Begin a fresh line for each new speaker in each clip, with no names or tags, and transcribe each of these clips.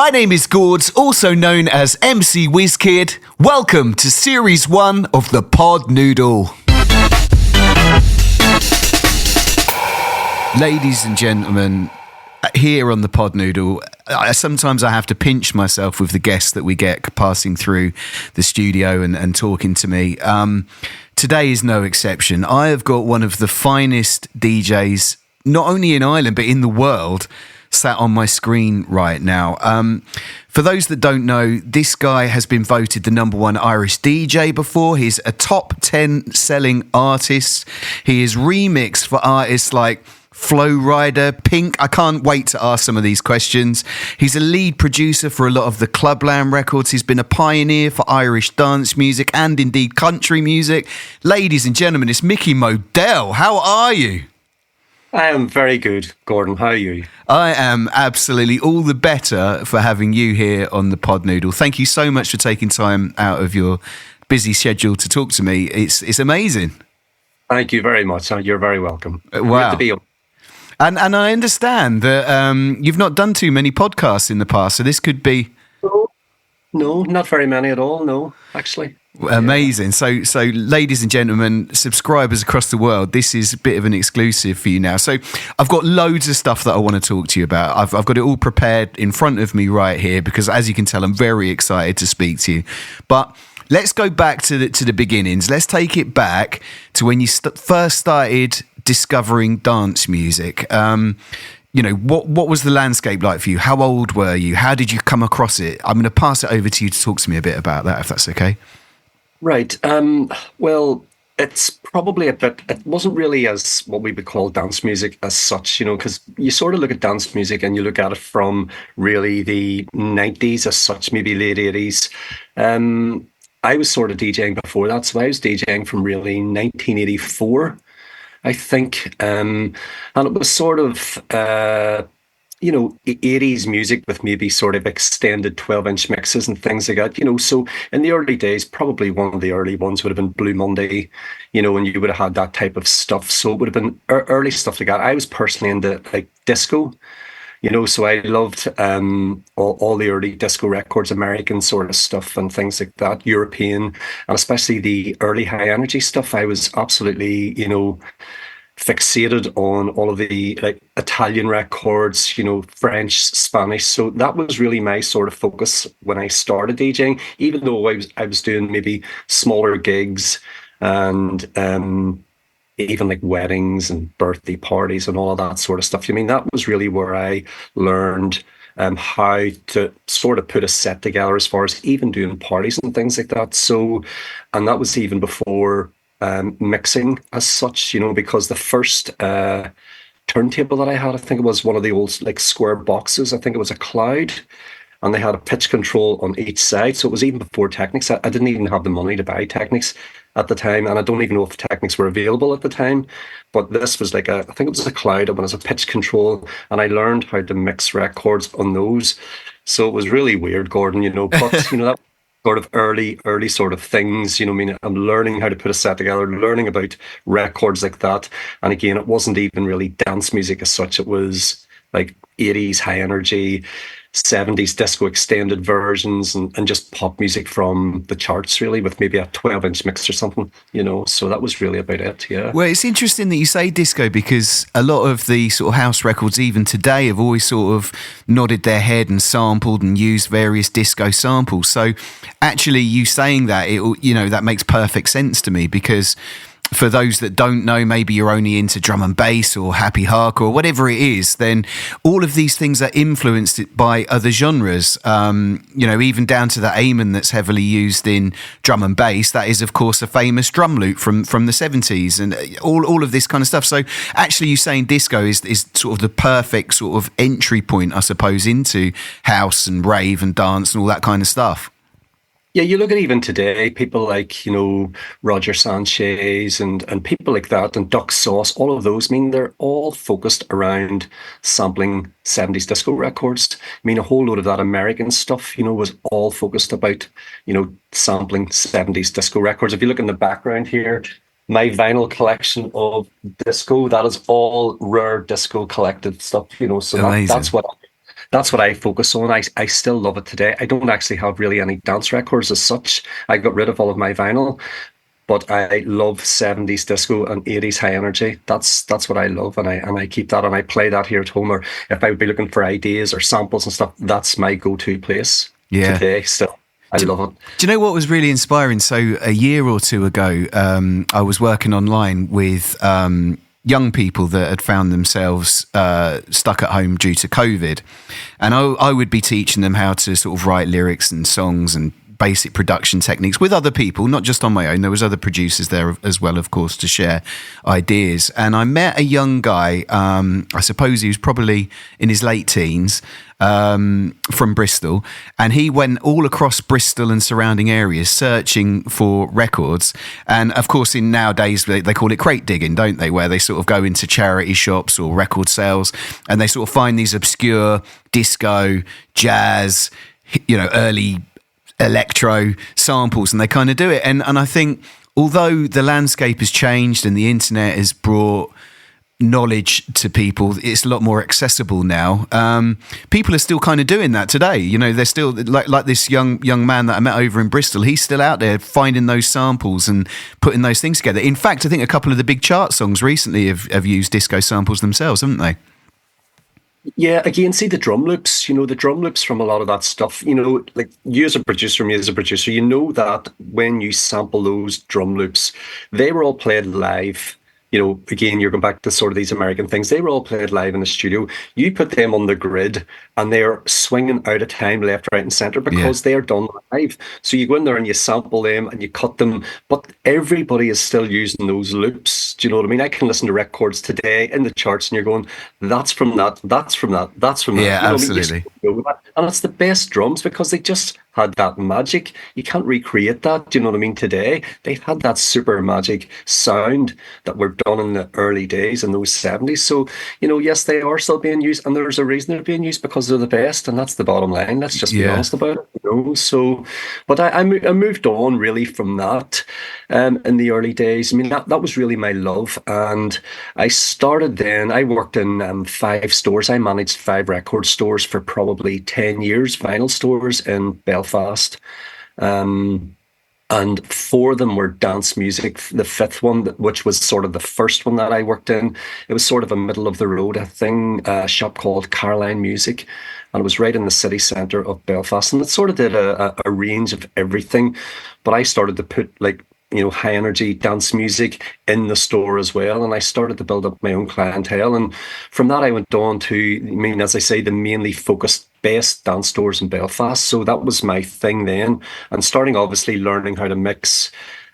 My name is Gords, also known as MC Whizzkid. Welcome to Series 1 of the Pod Noodle. Ladies and gentlemen, here on the Pod Noodle, sometimes I have to pinch myself with the guests that we get passing through the studio and talking to me. Today is no exception. I have got one of the finest DJs, not only in Ireland, but in the world, sat on my screen right now. For those that don't know, this guy has been voted the #1 Irish DJ before. He's a top 10 selling artist. He is remixed for artists like Flow Rider, Pink. I can't wait to ask some of these questions. He's a lead producer for a lot of the Clubland records. He's been a pioneer for Irish dance music and indeed country music. Ladies and gentlemen, it's Micky Modelle. How are you?
I am very good, Gordon. How are you?
I am absolutely all the better for having you here on the Pod Noodle. Thank you so much for taking time out of your busy schedule to talk to me. It's amazing.
Thank you very much. You're very welcome.
Wow.
Good to be on.
And I understand that you've not done too many podcasts in the past, so this could be...
No, not very many at all, no, actually.
Amazing. So, ladies and gentlemen, subscribers across the world, this is a bit of an exclusive for you now. So I've got loads of stuff that I want to talk to you about. I've got it all prepared in front of me right here because, as you can tell, I'm very excited to speak to you. But let's go back to the beginnings. Let's take it back to when you first started discovering dance music. What was the landscape like for you? How old were you? How did you come across it? I'm going to pass it over to you to talk to me a bit about that, if that's okay.
Right. Well, it's probably it wasn't really as what we would call dance music as such, because you sort of look at dance music and you look at it from really the 90s as such, maybe late 80s. I was sort of DJing before that. So I was DJing from really 1984. I think, and it was sort of, 80s music with maybe sort of extended 12-inch mixes and things like that, So in the early days, probably one of the early ones would have been Blue Monday, and you would have had that type of stuff. So it would have been early stuff like that. I was personally into like disco, so I loved all the early disco records, American sort of stuff and things like that, European, and especially the early high energy stuff. I was absolutely, fixated on all of the like Italian records, French, Spanish. So that was really my sort of focus when I started DJing, even though I was doing maybe smaller gigs and even like weddings and birthday parties and all of that sort of stuff. That was really where I learned how to sort of put a set together as far as even doing parties and things like that. So, and that was even before mixing as such, because the first turntable that I had, I think it was one of the old like square boxes. I think it was a Cloud. And they had a pitch control on each side. So it was even before Technics. I didn't even have the money to buy Technics at the time. And I don't even know if Technics were available at the time. But this was like I think it was a Cloud, and it was a pitch control. And I learned how to mix records on those. So it was really weird, Gordon, But, that sort of early sort of things, I'm learning how to put a set together, learning about records like that. And again, it wasn't even really dance music as such. It was like 80s high energy, 70s disco extended versions and just pop music from the charts, really, with maybe a 12-inch mix or something, so that was really about it. Yeah.
Well, it's interesting that you say disco, because a lot of the sort of house records even today have always sort of nodded their head and sampled and used various disco samples. So actually you saying that, that makes perfect sense to me, because for those that don't know, maybe you're only into drum and bass or happy hardcore or whatever it is, then all of these things are influenced by other genres, even down to the Amen that's heavily used in drum and bass. That is, of course, a famous drum loop from the 70s and all of this kind of stuff. So actually you saying disco is sort of the perfect sort of entry point, I suppose, into house and rave and dance and all that kind of stuff.
Yeah, you look at even today, people like, Roger Sanchez and people like that, and Duck Sauce, all of those, they're all focused around sampling 70s disco records. A whole load of that American stuff, was all focused about, sampling 70s disco records. If you look in the background here, my vinyl collection of disco, that is all rare disco collected stuff, so that's what that's what I focus on. I still love it today. I don't actually have really any dance records as such. I got rid of all of my vinyl, but I love 70s disco and 80s high energy. That's what I love, and I keep that, and I play that here at home, or if I would be looking for ideas or samples and stuff, that's my go-to place today still. I love it.
Do you know what was really inspiring? So a year or two ago, I was working online with young people that had found themselves stuck at home due to COVID. And I would be teaching them how to sort of write lyrics and songs and basic production techniques with other people, not just on my own. There was other producers there as well, of course, to share ideas. And I met a young guy, I suppose he was probably in his late teens, from Bristol, and he went all across Bristol and surrounding areas searching for records. And of course, in nowadays they call it crate digging, don't they, where they sort of go into charity shops or record sales and they sort of find these obscure disco, jazz, early electro samples, and they kind of do it. And I think although the landscape has changed and the internet has brought knowledge to people, it's a lot more accessible now. People are still kind of doing that today. They're still like this young man that I met over in Bristol. He's still out there finding those samples and putting those things together. In fact, I think a couple of the big chart songs recently have used disco samples themselves, haven't they?
Yeah, again, see the drum loops, the drum loops from a lot of that stuff, like you as a producer, me as a producer, that when you sample those drum loops, they were all played live. Again, you're going back to sort of these American things. They were all played live in the studio. You put them on the grid and they're swinging out of time left, right and centre because they are done live. So you go in there and you sample them and you cut them, but everybody is still using those loops. Do you know what I mean? I can listen to records today in the charts and you're going, that's from that, that's from that, that's from that.
Yeah, absolutely.
And it's the best drums because they just had that magic. You can't recreate that. Do you know what I mean? Today, they had that super magic sound that were done in the early days in those 70s. So, yes, they are still being used, and there's a reason they're being used because they're the best, and that's the bottom line. Let's just be honest about it. So, but I moved on really from that in the early days. I mean, that was really my love, and I started then. I worked in 5 stores. I managed 5 record stores for probably 10 years, vinyl stores in Belfast. And 4 of them were dance music. The 5th one, which was sort of the first one that I worked in, it was sort of a middle of the road thing, a shop called Caroline Music. And it was right in the city centre of Belfast. And it sort of did a range of everything. But I started to put high energy dance music in the store as well. And I started to build up my own clientele. And from that, I went on to, as I say, the mainly focused best dance stores in Belfast. So that was my thing then. And starting obviously learning how to mix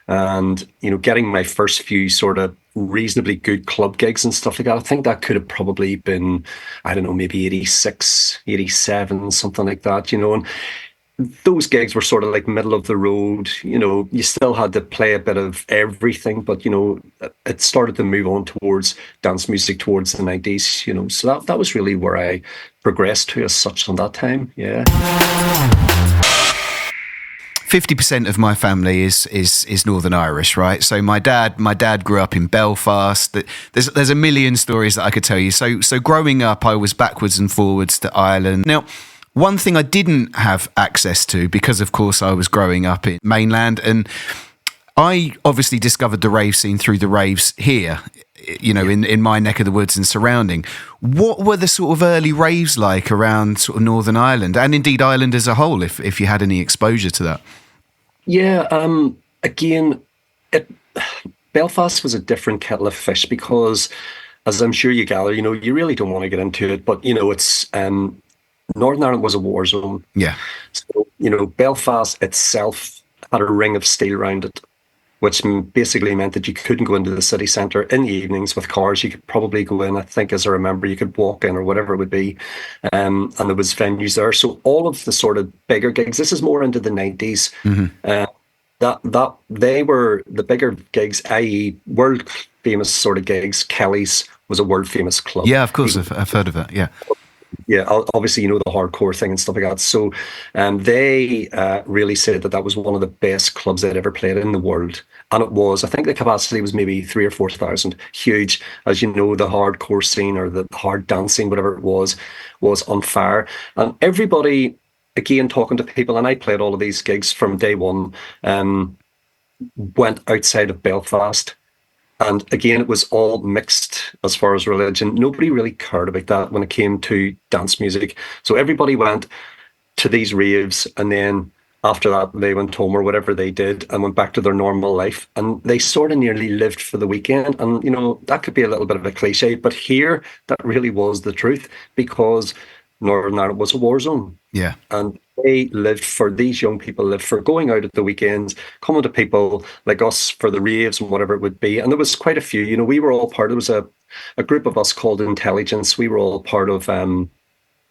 and, getting my first few sort of reasonably good club gigs and stuff like that. I think that could have probably been, I don't know, maybe 86, 87, something like that, and those gigs were sort of like middle of the road. You still had to play a bit of everything, but it started to move on towards dance music towards the 90s. So that was really where I progressed to as such on that time.
50% of my family is Northern Irish, right? So my dad grew up in Belfast. There's a million stories that I could tell you. So growing up, I was backwards and forwards to Ireland. Now, one thing I didn't have access to, because of course I was growing up in mainland, and I obviously discovered the rave scene through the raves here, in my neck of the woods and surrounding. What were the sort of early raves like around sort of Northern Ireland, and indeed Ireland as a whole, if you had any exposure to that?
Yeah, again, Belfast was a different kettle of fish because, as I'm sure you gather, you really don't want to get into it, but, it's... Northern Ireland was a war zone.
Yeah.
So, Belfast itself had a ring of steel around it, which basically meant that you couldn't go into the city centre in the evenings with cars. You could probably go in, I think, as I remember, you could walk in or whatever it would be. And there was venues there. So all of the sort of bigger gigs, this is more into the 90s, that they were the bigger gigs, i.e. world famous sort of gigs. Kelly's was a world famous club.
Yeah, of course, I've heard of it, yeah.
Yeah, obviously, you know, the hardcore thing and stuff like that. So they really said that that was one of the best clubs they'd ever played in the world. And it was, I think the capacity was maybe 3 or 4 thousand, huge. As you know, the hardcore scene or the hard dancing, whatever it was on fire. And everybody, again, talking to people, and I played all of these gigs from day one, went outside of Belfast. And again, it was all mixed as far as religion. Nobody really cared about that when it came to dance music. So everybody went to these raves, and then after that, they went home or whatever they did and went back to their normal life. And they sort of nearly lived for the weekend. And, you know, that could be a little bit of a cliche, but here, that really was the truth, because Northern Ireland was a war zone.
Yeah.
And these young people lived for going out at the weekends, coming to people like us for the raves and whatever it would be. And there was quite a few, you know, we were all part, there was a group of us called Intelligence. We were all part of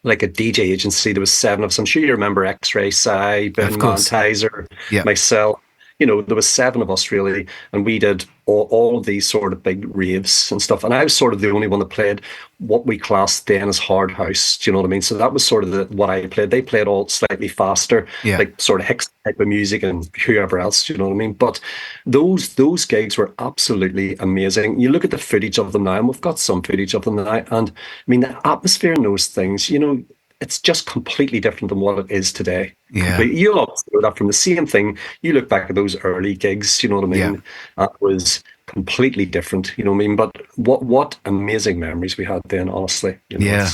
like a DJ agency. There was 7 of us. I'm sure you remember X-Ray, Psy, Ben Montizer, myself. You know, there was 7 of us really, and we did all of these sort of big raves and stuff. And I was sort of the only one that played what we classed then as hard house. Do you know what I mean? So that was sort of what I played. They played all slightly faster, like sort of Hicks type of music and whoever else. Do you know what I mean? But those gigs were absolutely amazing. You look at the footage of them now, and we've got some footage of them now, and I mean the atmosphere in those things, you know, it's just completely different than what it is today.
Yeah.
You'll also know that from the same thing. You look back at those early gigs, you know what I mean? That was completely different, you know what I mean? But what amazing memories we had then, honestly. You know,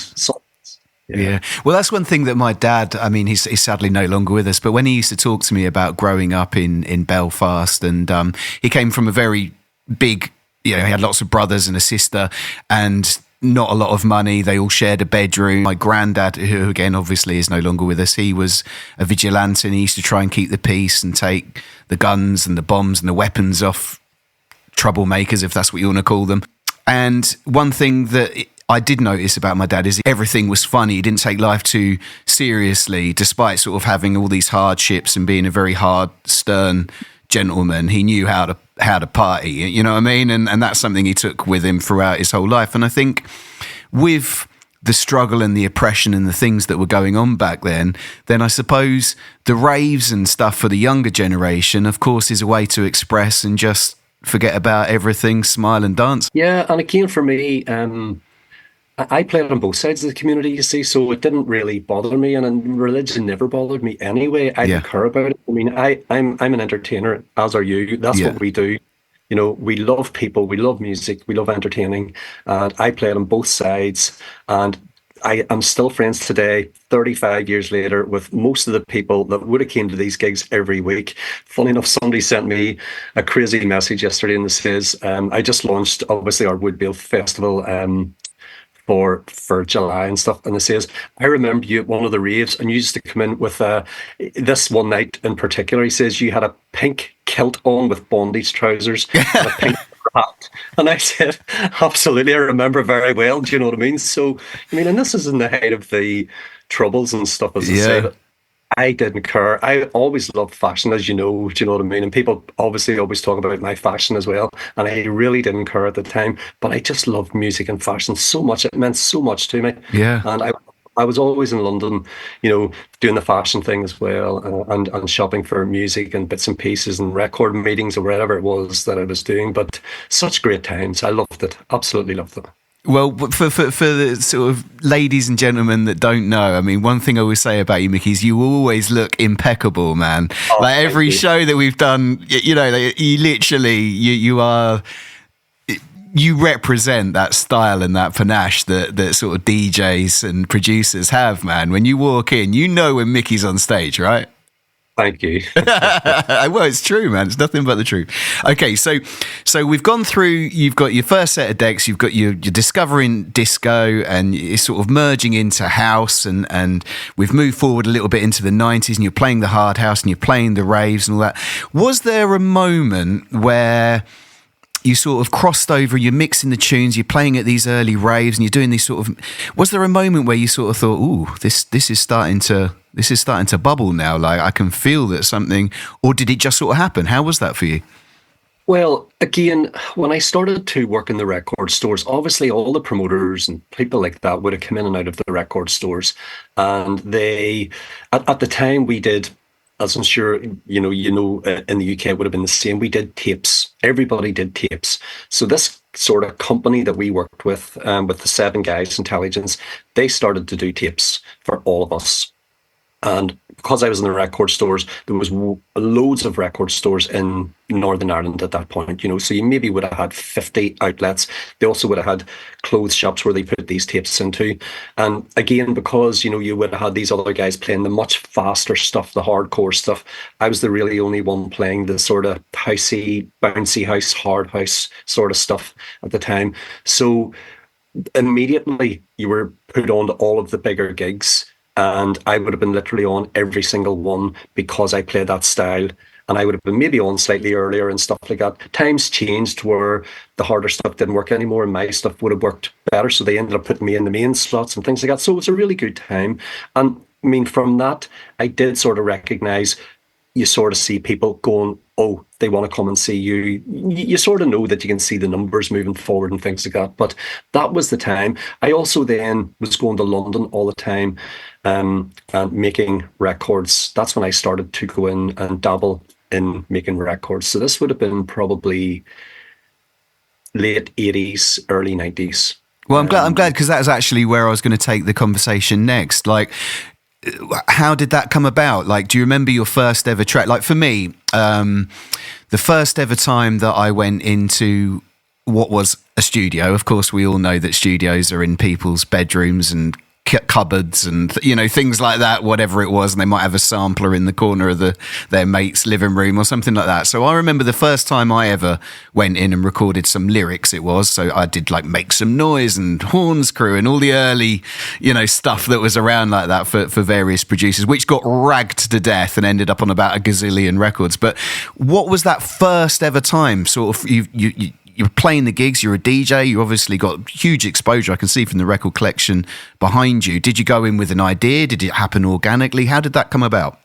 Yeah. Well, that's one thing that my dad, I mean, he's sadly no longer with us, but when he used to talk to me about growing up in Belfast, and he came from a very big, you know, he had lots of brothers and a sister, and not a lot of money. They all shared a bedroom. My granddad, who again obviously is no longer with us, he was a vigilante, and he used to try and keep the peace and take the guns and the bombs and the weapons off troublemakers, if that's what you want to call them. And one thing that I did notice about my dad is everything was funny. He didn't take life too seriously, despite sort of having all these hardships and being a very hard, stern gentleman. He knew how to party, you know what I mean? And that's something he took with him throughout his whole life. And I think with the struggle and the oppression and the things that were going on back then I suppose the raves and stuff for the younger generation, of course, is a way to express and just forget about everything, smile and dance.
Yeah, and again for me, I played on both sides of the community, you see, so it didn't really bother me, and religion never bothered me anyway. I didn't care about it. I mean, I'm an entertainer, as are you. That's what we do. You know, we love people, we love music, we love entertaining, and I played on both sides, and I am still friends today, 35 years later, with most of the people that would have came to these gigs every week. Funny enough, somebody sent me a crazy message yesterday, and it says, I just launched, obviously, our Woodville Festival for July and stuff, and it says, I remember you at one of the raves, and you used to come in with this one night in particular. He says you had a pink kilt on with bondage trousers and a pink hat. And I said, absolutely, I remember very well. Do you know what I mean? So, I mean, and this is in the height of the Troubles and stuff, as I said. I didn't care. I always loved fashion, as you know. Do you know what I mean? And people obviously always talk about my fashion as well. And I really didn't care at the time. But I just loved music and fashion so much. It meant so much to me.
Yeah.
And I was always in London, you know, doing the fashion thing as well, and shopping for music and bits and pieces and record meetings or whatever it was that I was doing. But such great times. I loved it. Absolutely loved it.
Well, for the sort of ladies and gentlemen that don't know, I mean, one thing I always say about you, Micky, is you always look impeccable, man. Like every show that we've done, you know, like you literally, you represent that style and that panache that sort of DJs and producers have, man. When you walk in, you know when Micky's on stage, right?
Thank you.
Well, it's true, man. It's nothing but the truth. Okay, so we've gone through, you've got your first set of decks, you've got you're discovering disco, and you're sort of merging into house, and we've moved forward a little bit into the 90s, and you're playing the hard house, and you're playing the raves and all that. Was there a moment where you sort of crossed over, you're mixing the tunes, you're playing at these early raves, and you're doing these sort of... Was there a moment where you sort of thought, ooh, this is starting to bubble now, like I can feel that something... Or did it just sort of happen? How was that for you?
Well, again, when I started to work in the record stores, obviously all the promoters and people like that would have come in and out of the record stores. And at the time we did, as I'm sure in the UK it would have been the same. We did tapes. Everybody did tapes. So this sort of company that we worked with the Seven Guys Intelligence, they started to do tapes for all of us. And because I was in the record stores, there was loads of record stores in Northern Ireland at that point, So you maybe would have had 50 outlets. They also would have had clothes shops where they put these tapes into. And again, because, you would have had these other guys playing the much faster stuff, the hardcore stuff, I was the really only one playing the sort of housey, bouncy house, hard house sort of stuff at the time. So immediately you were put on to all of the bigger gigs, and I would have been literally on every single one because I played that style. And I would have been maybe on slightly earlier and stuff like that. Times changed where the harder stuff didn't work anymore and my stuff would have worked better. So they ended up putting me in the main slots and things like that. So it was a really good time. And I mean, from that, I did sort of recognize, you sort of see people going, oh, they want to come and see you. You sort of know that you can see the numbers moving forward and things like that. But that was the time. I also then was going to London all the time, and making records. That's when I started to go in and dabble in making records. So this would have been probably late 80s, early 90s.
Well, I'm glad because that was actually where I was going to take the conversation next. Like, how did that come about? Like, do you remember your first ever track? Like for me, the first ever time that I went into what was a studio, of course, we all know that studios are in people's bedrooms and cupboards and things like that, whatever it was, and they might have a sampler in the corner of their mate's living room or something like that. So I remember the first time I ever went in and recorded some lyrics. It was, so I did like Make Some Noise and Horns Crew and all the early stuff that was around like that for various producers, which got ragged to death and ended up on about a gazillion records. But what was that first ever time? Sort of you're playing the gigs, you're a DJ, you obviously got huge exposure, I can see from the record collection behind you. Did you go in with an idea? Did it happen organically? How did that come about?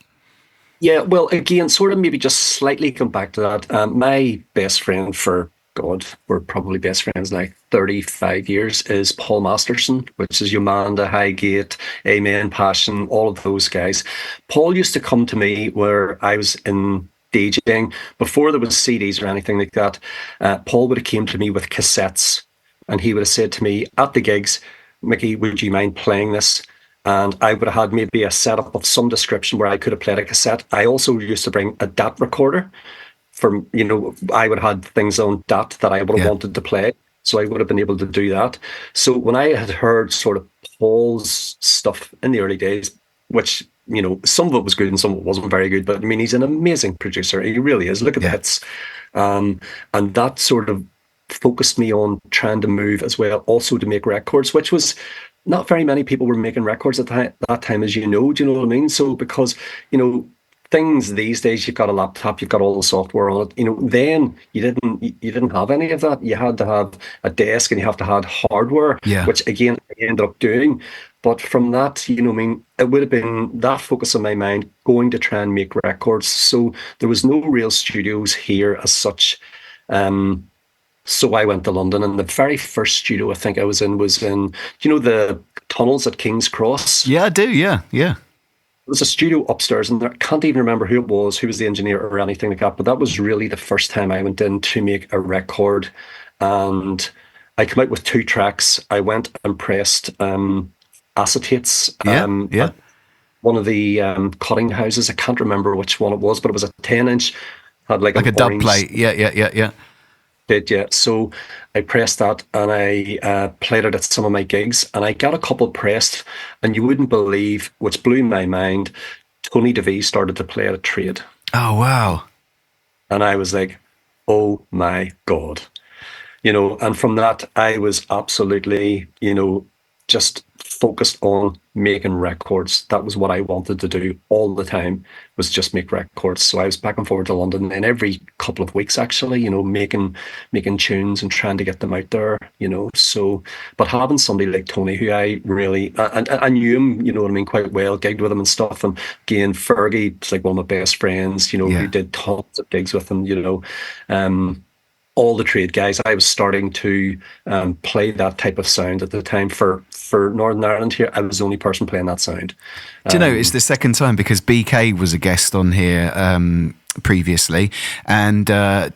Yeah, well, again, sort of maybe just slightly come back to that. My best friend for, God, we're probably best friends now, 35 years, is Paul Masterson, which is Yomanda, Highgate, Amen, Passion, all of those guys. Paul used to come to me where I was in DJing, before there was CDs or anything like that. Paul would have came to me with cassettes, and he would have said to me at the gigs, Mickey, would you mind playing this? And I would have had maybe a setup of some description where I could have played a cassette. I also used to bring a DAT recorder from, I would have had things on DAT that I would have wanted to play. So I would have been able to do that. So when I had heard sort of Paul's stuff in the early days, which some of it was good and some of it wasn't very good. But I mean, he's an amazing producer. He really is. Look at the hits. And that sort of focused me on trying to move as well, also to make records, which was not very many people were making records at that time, as you know. Do you know what I mean? So because, things these days, you've got a laptop, you've got all the software on it. Then you didn't have any of that. You had to have a desk and you have to have hardware, which again I ended up doing. But from that, it would have been that focus on my mind going to try and make records. So there was no real studios here as such. So I went to London, and the very first studio I think I was in the tunnels at King's Cross.
Yeah, I do. Yeah.
There was a studio upstairs, and I can't even remember who was the engineer or anything like that. But that was really the first time I went in to make a record. And I came out with 2 tracks. I went and pressed acetates. One of the cutting houses. I can't remember which one it was, but it was a 10-inch. Had like
a dub plate. Yeah.
So I pressed that, and I played it at some of my gigs, and I got a couple pressed, and you wouldn't believe, which blew my mind, Tony DeVee started to play at a trade.
Oh, wow.
And I was like, oh my God. And from that, I was absolutely, just focused on making records. That was what I wanted to do all the time, was just make records. So I was back and forward to London, and every couple of weeks actually, making tunes and trying to get them out there, So, but having somebody like Tony, who I really, and I knew him, quite well, gigged with him and stuff. And again, Fergie's like one of my best friends, who did tons of gigs with him, all the trade guys. I was starting to play that type of sound at the time for Northern Ireland here. I was the only person playing that sound.
Do you know, it's the second time, because BK was a guest on here previously, and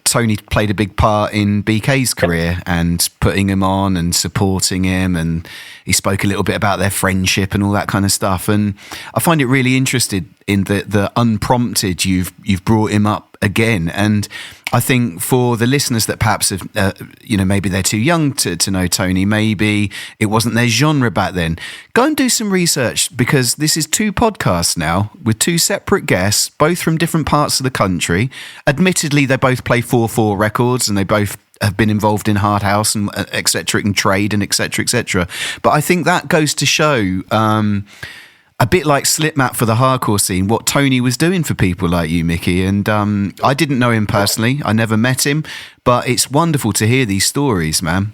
Tony played a big part in BK's career and putting him on and supporting him, and he spoke a little bit about their friendship and all that kind of stuff. And I find it really interesting in the unprompted you've brought him up again. And I think for the listeners that perhaps have, maybe they're too young to know Tony, maybe it wasn't their genre back then, go and do some research, because this is 2 podcasts now with 2 separate guests, both from different parts of the country. Admittedly, they both play 4/4 records, and they both have been involved in hard house and et cetera, and trade and et cetera, et cetera. But I think that goes to show, a bit like Slipmat for the hardcore scene, what Tony was doing for people like you, Micky. And I didn't know him personally. I never met him. But it's wonderful to hear these stories, man.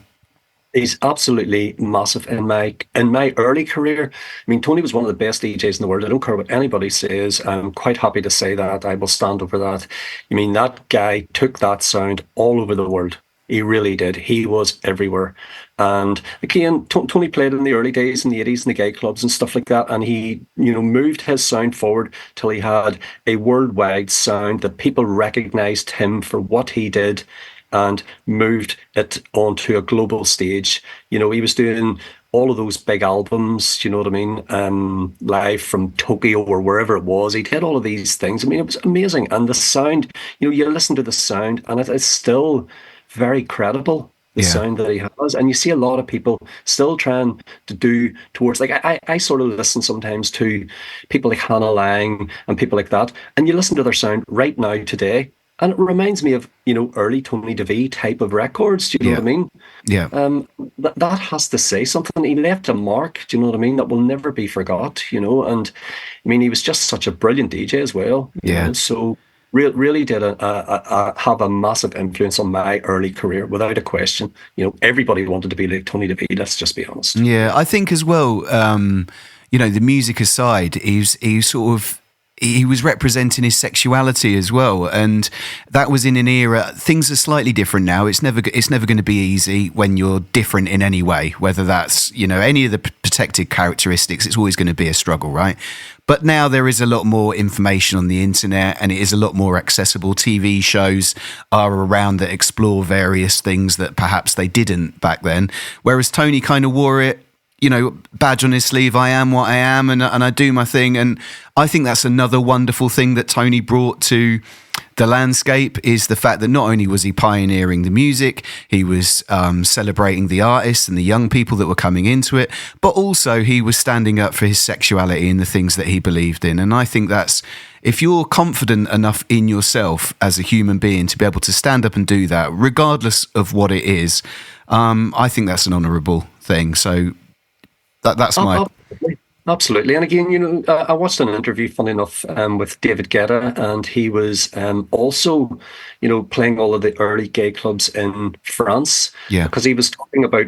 He's absolutely massive in my early career. I mean, Tony was one of the best DJs in the world. I don't care what anybody says. I'm quite happy to say that. I will stand up for that. I mean, that guy took that sound all over the world. He really did. He was everywhere. And again, Tony played in the early days in the 80s in the gay clubs and stuff like that. And he, moved his sound forward till he had a worldwide sound that people recognized him for what he did and moved it onto a global stage. He was doing all of those big albums, you know what I mean? Live from Tokyo or wherever it was. He did all of these things. I mean, it was amazing. And the sound, you listen to the sound and it is still very credible, the sound that he has. And you see a lot of people still trying to do towards, like, I sort of listen sometimes to people like Hannah Lang and people like that, and you listen to their sound right now today, and it reminds me of, early Tony DeVee type of records. Do you know what I mean?
Yeah.
That has to say something. He left a mark, do you know what I mean, that will never be forgot, and I mean, he was just such a brilliant DJ as well. So really did have a massive influence on my early career, without a question. Everybody wanted to be like Tony DeVee, let's just be honest.
Yeah, I think as well, the music aside, he was representing his sexuality as well, and that was in an era. Things are slightly different now. It's never going to be easy when you're different in any way, whether that's any of the protected characteristics. It's always going to be a struggle, right? But now there is a lot more information on the internet, and it is a lot more accessible. TV shows are around that explore various things that perhaps they didn't back then. Whereas Tony kind of wore it, badge on his sleeve. I am what I am, and I do my thing. And I think that's another wonderful thing that Tony brought to the landscape, is the fact that not only was he pioneering the music, he was celebrating the artists and the young people that were coming into it, but also he was standing up for his sexuality and the things that he believed in. And I think that's, if you're confident enough in yourself as a human being to be able to stand up and do that, regardless of what it is, I think that's an honourable thing. So that's my...
Absolutely. And again, I watched an interview, funny enough, with David Guetta, and he was also, playing all of the early gay clubs in France. Yeah. Because he was talking about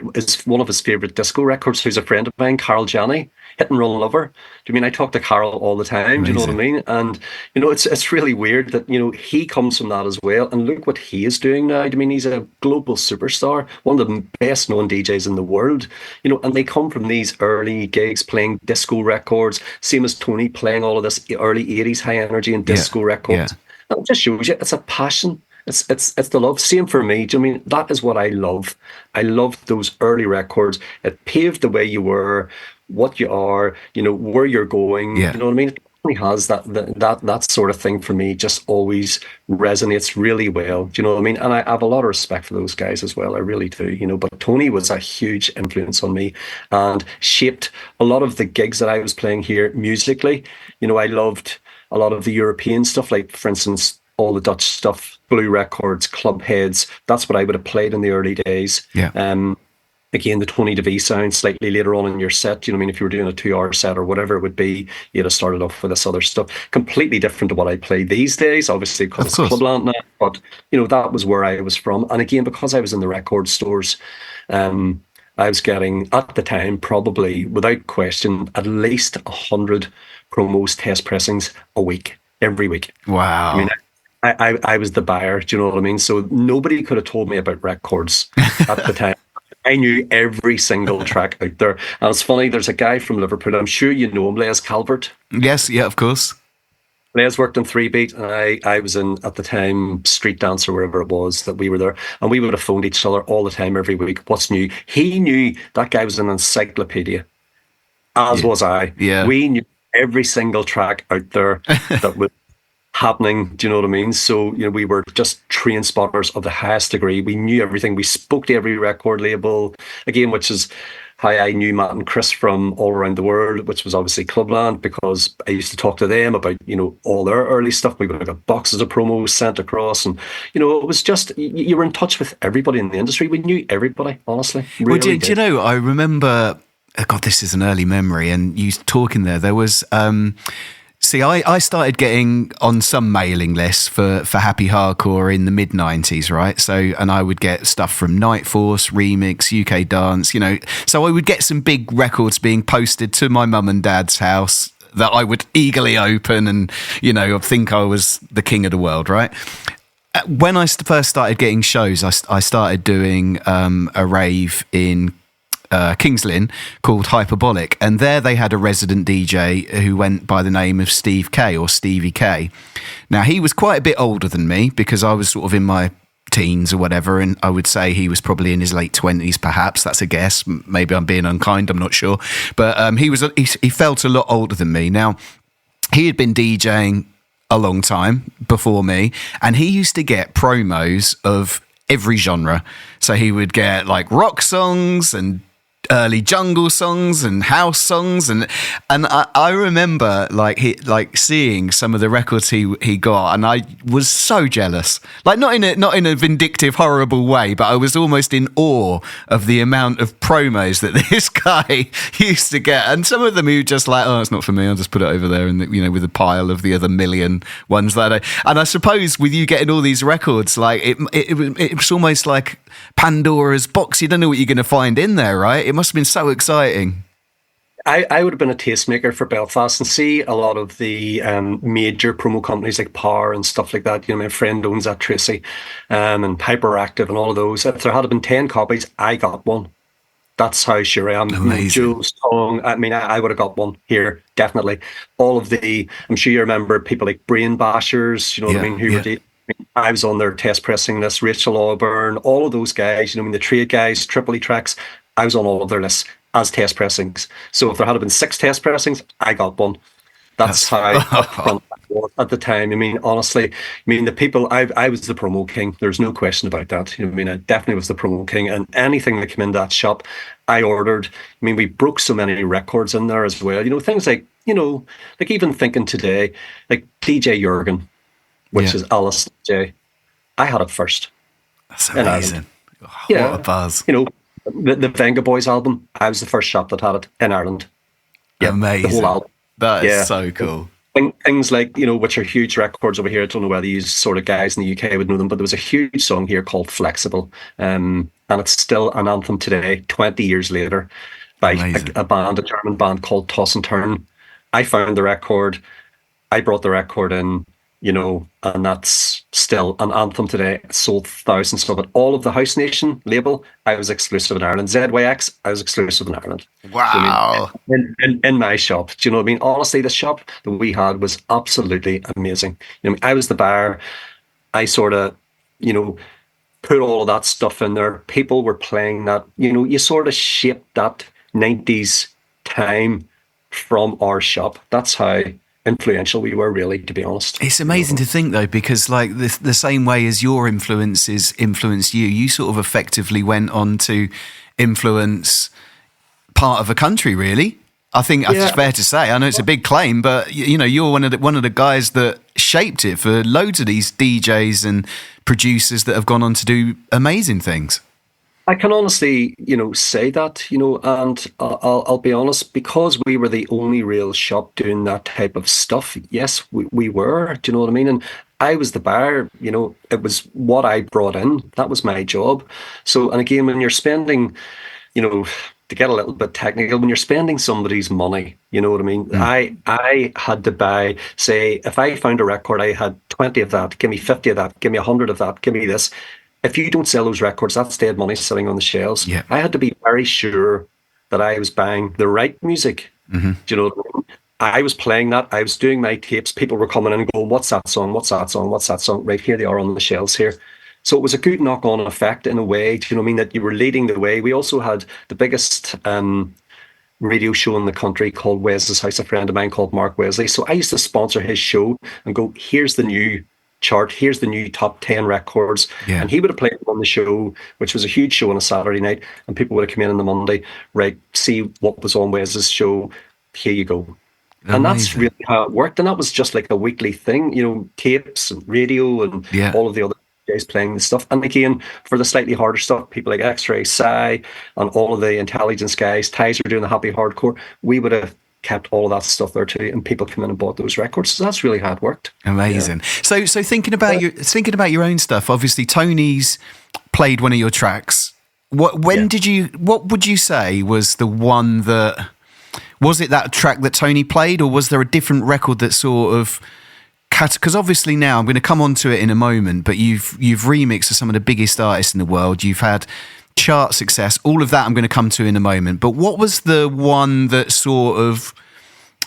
one of his favourite disco records, who's a friend of mine, Carol Janney, Hit and Roll Lover. Do you mean, I talk to Carol all the time? Amazing. Do you know what I mean? And, it's really weird that, he comes from that as well. And look what he is doing now. I mean, he's a global superstar, one of the best known DJs in the world, and they come from these early gigs playing disco records, same as Tony playing all of this early 80s high energy and disco records. That just shows you it's a passion. It's the love. Same for me. Do you know what I mean? That is what I love. I love those early records. It paved the way you were, what you are, where you're going. You know what I mean? It really has that sort of thing for me. Just always resonates really well. Do you know what I mean? And I have a lot of respect for those guys as well. I really do. But Tony was a huge influence on me and shaped a lot of the gigs that I was playing here musically. I loved a lot of the European stuff, like, for instance, all the Dutch stuff, Blue Records, Club Heads. That's what I would have played in the early days. Again, the Tony DeVee sound slightly later on in your set. You know what I mean? If you were doing a 2-hour set or whatever it would be, you'd have started off with this other stuff. Completely different to what I play these days, obviously, because it's Clubland now. But, that was where I was from. And again, because I was in the record stores, I was getting, at the time, probably, without question, at least 100 promos, test pressings a week, every week.
Wow.
I mean, I was the buyer. Do you know what I mean? So nobody could have told me about records at the time. I knew every single track out there. And it's funny, there's a guy from Liverpool, I'm sure you know him, Les Calvert.
Yes, yeah, of course.
Les worked in Three Beat, and I was in, at the time, Street Dance or wherever it was that we were there. And we would have phoned each other all the time, every week. What's new? He knew that guy was an encyclopedia, as was I.
Yeah.
We knew every single track out there that was happening. Do you know what I mean? So, we were just train spotters of the highest degree. We knew everything. We spoke to every record label, again, which is how I knew Matt and Chris from all around the world, which was obviously Clubland, because I used to talk to them about, all their early stuff. We would have got boxes of promos sent across, and, it was just, you were in touch with everybody in the industry. We knew everybody, honestly. Really
well, do you know, I remember, God, this is an early memory, and you talking there was... See, I started getting on some mailing lists for Happy Hardcore in the mid-90s, right? So, and I would get stuff from Night Force, Remix, UK Dance, So I would get some big records being posted to my mum and dad's house that I would eagerly open and, think I was the king of the world, right? When I first started getting shows, I started doing a rave in Kings Lynn called Hyperbolic, and there they had a resident DJ who went by the name of Steve K, or Stevie K. Now, he was quite a bit older than me, because I was sort of in my teens or whatever, and I would say he was probably in his late 20s, perhaps. That's a guess. Maybe I'm being unkind, I'm not sure. But he felt a lot older than me. Now, he had been DJing a long time before me, and he used to get promos of every genre. So he would get like rock songs and early jungle songs and house songs, and I remember seeing some of the records he got, and I was so jealous, like not in a vindictive, horrible way, but I was almost in awe of the amount of promos that this guy used to get. And some of them he just like, oh, it's not for me, I'll just put it over there, and with a pile of the other million ones that and I suppose with you getting all these records, like it was almost like Pandora's box. You don't know what you're going to find in there, right? It must have been so exciting.
I would have been a tastemaker for Belfast, and see a lot of the major promo companies like Power and stuff like that. My friend owns that, Tracy, and Hyperactive and all of those. If there had been 10 copies, I got one. That's how sure I am.
Amazing.
Jules Tongue, I would have got one here, definitely. All of I'm sure you remember people like Brain Bashers, what I mean, who were I was on their test pressing list, Rachel Auburn, all of those guys, the trade guys, Triple E Tracks, I was on all of their lists as test pressings. So if there had been 6 test pressings, I got one. That's how upfront I was at the time. Honestly, the people, I was the promo king. There's no question about that. I definitely was the promo king, and anything that came in that shop, I ordered. We broke so many records in there as well. Things like, like even thinking today, like DJ Jurgen, which is Alice J. I had it first.
That's amazing. What a buzz.
The Venga Boys album, I was the first shop that had it in Ireland.
Yeah, amazing.
The whole album.
That is so cool.
Things like, which are huge records over here. I don't know whether you sort of guys in the UK would know them, but there was a huge song here called Flexible. And it's still an anthem today, 20 years later, by a German band called Toss and Turn. I found the record. I brought the record in, and that's still an anthem today. It sold thousands of it. All of the House Nation label, I was exclusive in Ireland. ZYX, I was exclusive in Ireland.
Wow.
In my shop. Do you know what I mean? Honestly, the shop that we had was absolutely amazing. I was the buyer. I sort of, put all of that stuff in there. People were playing that. You sort of shaped that 90s time from our shop. That's how influential we were, really, to be honest.
It's amazing to think, though, because like the same way as your influences influenced you sort of effectively went on to influence part of a country, really. I think it's fair to say. I know it's a big claim, but you're one of the guys that shaped it for loads of these DJs and producers that have gone on to do amazing things.
I can honestly, say that, and I'll be honest, because we were the only real shop doing that type of stuff. Yes, we were. Do you know what I mean? And I was the buyer. It was what I brought in. That was my job. So, and again, when you're spending, to get a little bit technical, when you're spending somebody's money, you know what I mean? I had to buy, say, if I found a record, I had 20 of that, give me 50 of that, give me 100 of that, give me this. If you don't sell those records, that's dead money sitting on the shelves.
Yeah.
I had to be very sure that I was buying the right music. Do you know what I mean? I was playing that. I was doing my tapes. People were coming in and going, what's that song? What's that song? What's that song? Right, here they are on the shelves here. So it was a good knock-on effect in a way, do you know what I mean, that you were leading the way. We also had the biggest radio show in the country called Wes's House, a friend of mine called Mark Wesley. So I used to sponsor his show and go, here's the new chart, here's the new top 10 records. Yeah. And he would have played on the show, which was a huge show on a Saturday night, and people would have come in on the Monday, right, see what was on Wes's show, here you go. Amazing. And that's really how it worked. And that was just like a weekly thing, you know, tapes and radio and all of the other guys playing the stuff. And again, for the slightly harder stuff, people like X-Ray, Psy, and all of the intelligence guys, Ties were doing the happy hardcore, we would have kept all of that stuff there too, and people come in and bought those records. So that's really how it worked.
Amazing. Yeah. So thinking about your own stuff, obviously Tony's played one of your tracks. What would you say was the one that, was it that track that Tony played, or was there a different record that sort of, because obviously now I'm going to come on to it in a moment, but you've remixed some of the biggest artists in the world. You've had chart success, all of that I'm going to come to in a moment. But what was the one that sort of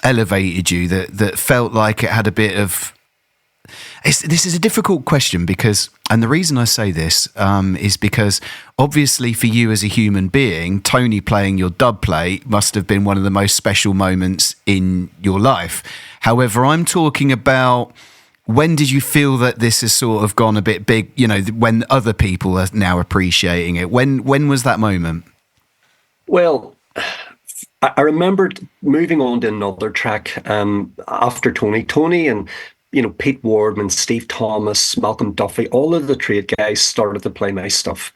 elevated you, that felt like it had a bit of... This is a difficult question because, and the reason I say this is because obviously for you as a human being, Tony playing your dub plate must have been one of the most special moments in your life. However, I'm talking about, when did you feel that this has sort of gone a bit big, you know, when other people are now appreciating it? When was that moment?
Well, I remembered moving on to another track after Tony and, you know, Pete Wardman, Steve Thomas, Malcolm Duffy, all of the trade guys started to play my stuff.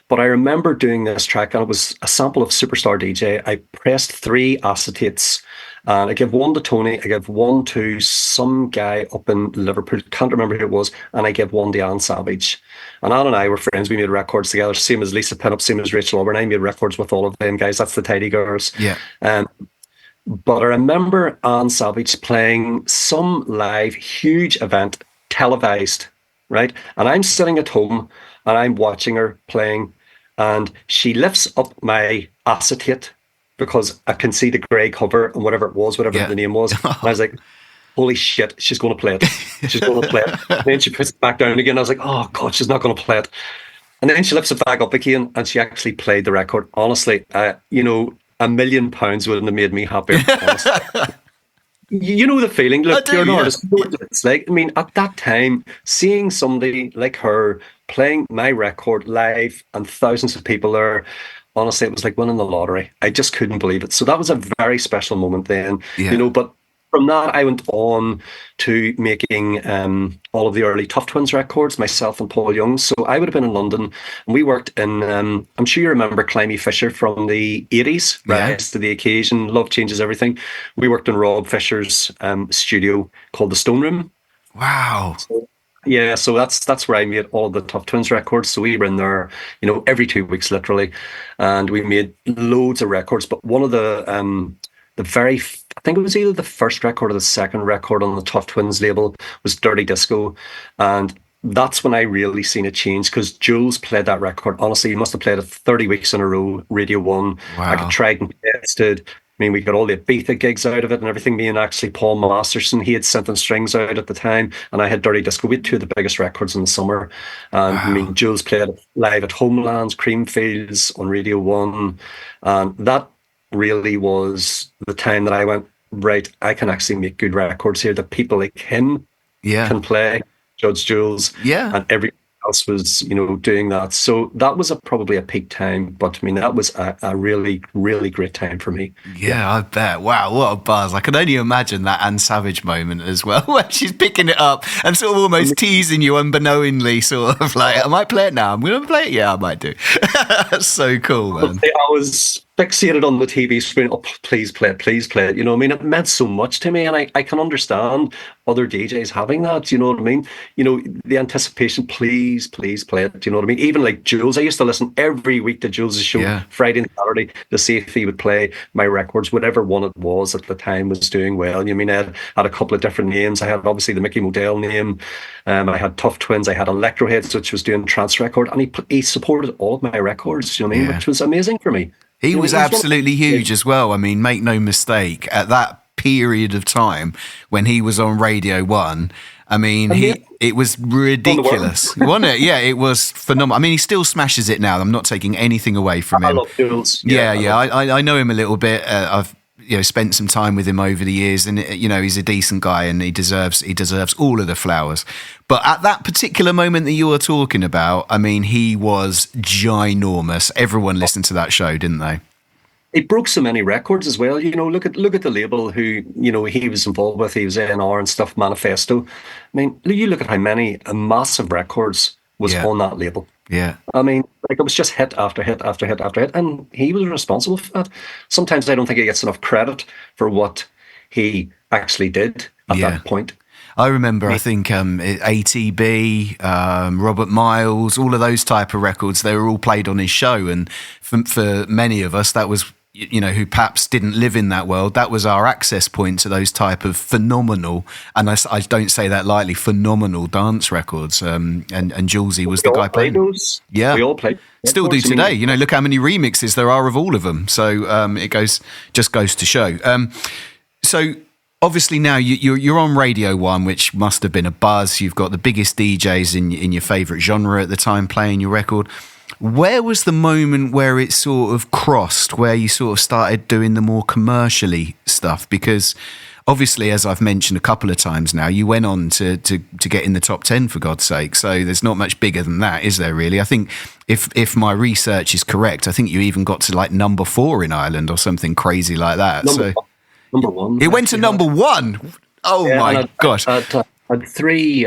But I remember doing this track, and it was a sample of Superstar DJ. I pressed 3 acetates, and I gave one to Tony, I gave one to some guy up in Liverpool, can't remember who it was, and I gave one to Anne Savage. And Anne and I were friends, we made records together, same as Lisa Pinup, same as Rachel Auburn. I made records with all of them guys, that's the Tidy Girls.
Yeah.
But I remember Anne Savage playing some live, huge event, televised, right? And I'm sitting at home and I'm watching her playing, and she lifts up my acetate because I can see the grey cover and whatever it was, whatever the name was. And I was like, holy shit, she's going to play it. She's going to play it. And then she puts it back down again. I was like, oh God, she's not going to play it. And then she lifts it back up again and she actually played the record. Honestly, you know, £1 million wouldn't have made me happier. You know the feeling. Look, you're an artist. You know what it's like. I mean, at that time, seeing somebody like her playing my record live and thousands of people there, honestly, it was like winning the lottery. I just couldn't believe it. So that was a very special moment then. Yeah. You know, but from that, I went on to making all of the early Tough Twins records, myself and Paul Young. So I would have been in London, and we worked in, I'm sure you remember Climby Fisher from the 80s, Rise to the Occasion, Love Changes Everything. We worked in Rob Fisher's studio called The Stone Room.
Wow.
So that's where I made all of the Tough Twins records. So we were in there, you know, every 2 weeks, literally. And we made loads of records. But one of I think it was either the first record or the second record on the Tough Twins label was Dirty Disco. And that's when I really seen a change, because Jules played that record. Honestly, he must have played it 30 weeks in a row, Radio 1. Wow. I could try and tested. I mean, we got all the Ibiza gigs out of it and everything. Me and actually Paul Masterson, he had Synth and Strings out at the time, and I had Dirty Disco. We had 2 of the biggest records in the summer. And I mean, Jules played it live at Homelands, Creamfields, on Radio 1. And that really was the time that I went, right, I can actually make good records here that people like him can play, Judge Jules, and everyone else was, you know, doing that. So that was probably a peak time, but I mean, that was a really, really great time for me.
Yeah, I bet. Wow, what a buzz. I can only imagine that Anne Savage moment as well, where she's picking it up and sort of almost teasing you unbeknowingly, sort of like, I might play it now. I'm going to play it. Yeah, I might do. That's so cool, man.
fixated on the TV screen. Oh, please play it, please play it. You know what I mean? It meant so much to me, and I can understand other DJs having that. You know what I mean? You know, the anticipation, please, please play it. You know what I mean? Even like Jules, I used to listen every week to Jules' show, Friday and Saturday, to see if he would play my records, whatever one it was at the time was doing well. You know, I mean, I had a couple of different names. I had obviously the Micky Modelle name. I had Tough Twins. I had Electroheads, which was doing trance record, and he supported all of my records. You know what I mean? Which was amazing for me.
He was absolutely huge as well. I mean, make no mistake, at that period of time when he was on Radio 1, I mean, it was ridiculous. Wasn't it? Yeah, it was phenomenal. I mean, he still smashes it now. I'm not taking anything away from him.
I love Jules.
I know him a little bit. I've spent some time with him over the years, and he's a decent guy, and he deserves all of the flowers. But at that particular moment that you were talking about, I mean, he was ginormous. Everyone listened to that show, didn't they?
It broke so many records as well. You know, look at the label who he was involved with. He was A&R and stuff, Manifesto. I mean, you look at how many massive records was on that label.
Yeah.
I mean, like, it was just hit after hit after hit after hit, and he was responsible for that. Sometimes I don't think he gets enough credit for what he actually did at that point.
I remember, I think ATB, Robert Miles, all of those type of records, they were all played on his show. And for many of us, that was, who perhaps didn't live in that world, that was our access point to those type of phenomenal, and I don't say that lightly, phenomenal dance records. And Julesy was the guy playing those. Yeah.
We all played.
Still do today. Look how many remixes there are of all of them. So it just goes to show. So obviously now you're on Radio 1, which must have been a buzz. You've got the biggest DJs in your favourite genre at the time playing your record. Where was the moment where it sort of crossed, where you sort of started doing the more commercially stuff? Because obviously, as I've mentioned a couple of times now, you went on to get in the top 10, for God's sake. So there's not much bigger than that, is there really? I think if my research is correct, I think you even got to like number 4 in Ireland or something crazy like that.
Number 1.
It went to number 1. Oh my gosh.
I had 3,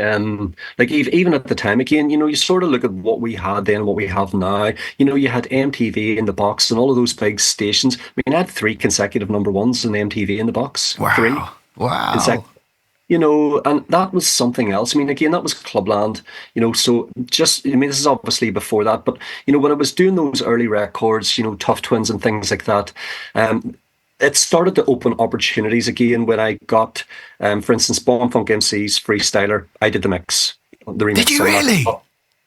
like even at the time, again, you sort of look at what we had then and what we have now. You had MTV in the box and all of those big stations. I mean, I had 3 consecutive number 1s in MTV in the box.
Wow.
3.
Wow.
And that was something else. I mean, again, that was Clubland, so just, I mean, this is obviously before that, but, when I was doing those early records, Tough Twins and things like that, it started to open opportunities again when I got, for instance, Bomb Funk MC's Freestyler. I did the mix, the remix.
Did you really?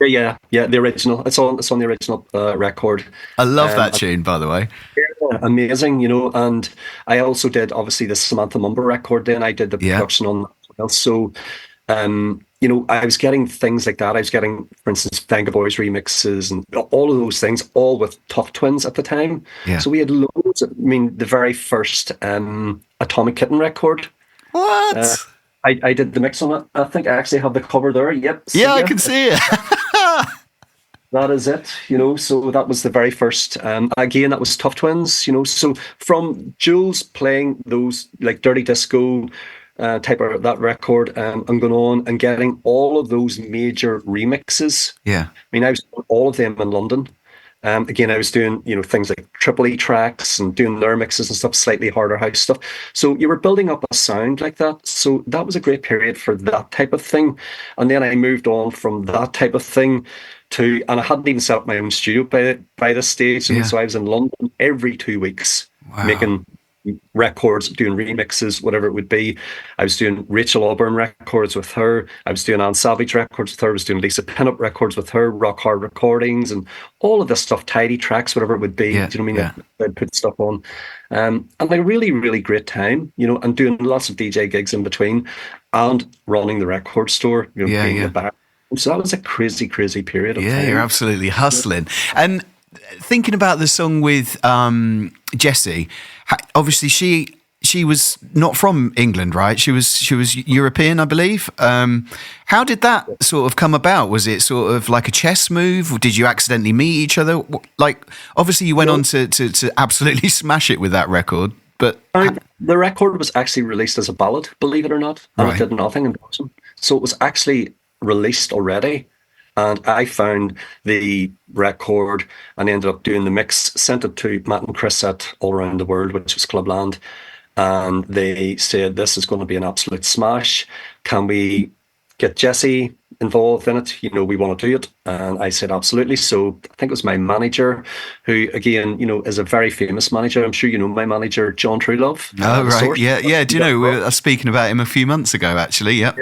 Yeah, the original. It's on the original record.
I love that tune, by the way.
Yeah, amazing, and I also did obviously the Samantha Mumba record. Then I did the production on that as well. So, I was getting things like that. I was getting, for instance, Venga Boys remixes and all of those things, all with Tough Twins at the time.
Yeah.
So we had loads. I mean, the very first Atomic Kitten record.
What?
I did the mix on it. I think I actually have the cover there. Yep.
Yeah, I can see it.
That is it, so that was the very first, again, that was Tough Twins, so from Jules playing those, like, Dirty Disco type of that record, and going on and getting all of those major remixes.
Yeah.
I mean, I was doing all of them in London. Again, I was doing, things like Triple E tracks and doing their mixes and stuff, slightly harder house stuff. So you were building up a sound like that. So that was a great period for that type of thing. And then I moved on from that type of thing and I hadn't even set up my own studio by this stage. And so I was in London every 2 weeks, making records, doing remixes, whatever it would be. I was doing Rachel Auburn records with her. I was doing Anne Savage records with her. I was doing Lisa Pinup records with her, Rock Hard recordings, and all of this stuff, tidy tracks, whatever it would be.
Yeah,
do you know what I mean? I'd put stuff on. And a really, really great time, and doing lots of DJ gigs in between and running the record store, being the back. So that was a crazy, crazy period of time.
Yeah, you're absolutely hustling. And thinking about the song with Jessie, obviously she was not from England, right? She was European, I believe. How did that sort of come about? Was it sort of like a chess move, or did you accidentally meet each other? Like, obviously you went on to absolutely smash it with that record, but
the record was actually released as a ballad, believe it or not, and it did nothing in Belgium. So it was actually released already And I found the record and ended up doing the mix, sent it to Matt and Chris at All Around the World, which was Clubland. And they said, this is going to be an absolute smash. Can we get Jesse involved in it? We want to do it. And I said, absolutely. So I think it was my manager, who, again, is a very famous manager. I'm sure you know my manager, John Truelove.
Oh, right. Yeah. Do you know, we were speaking about him a few months ago, actually. Yep.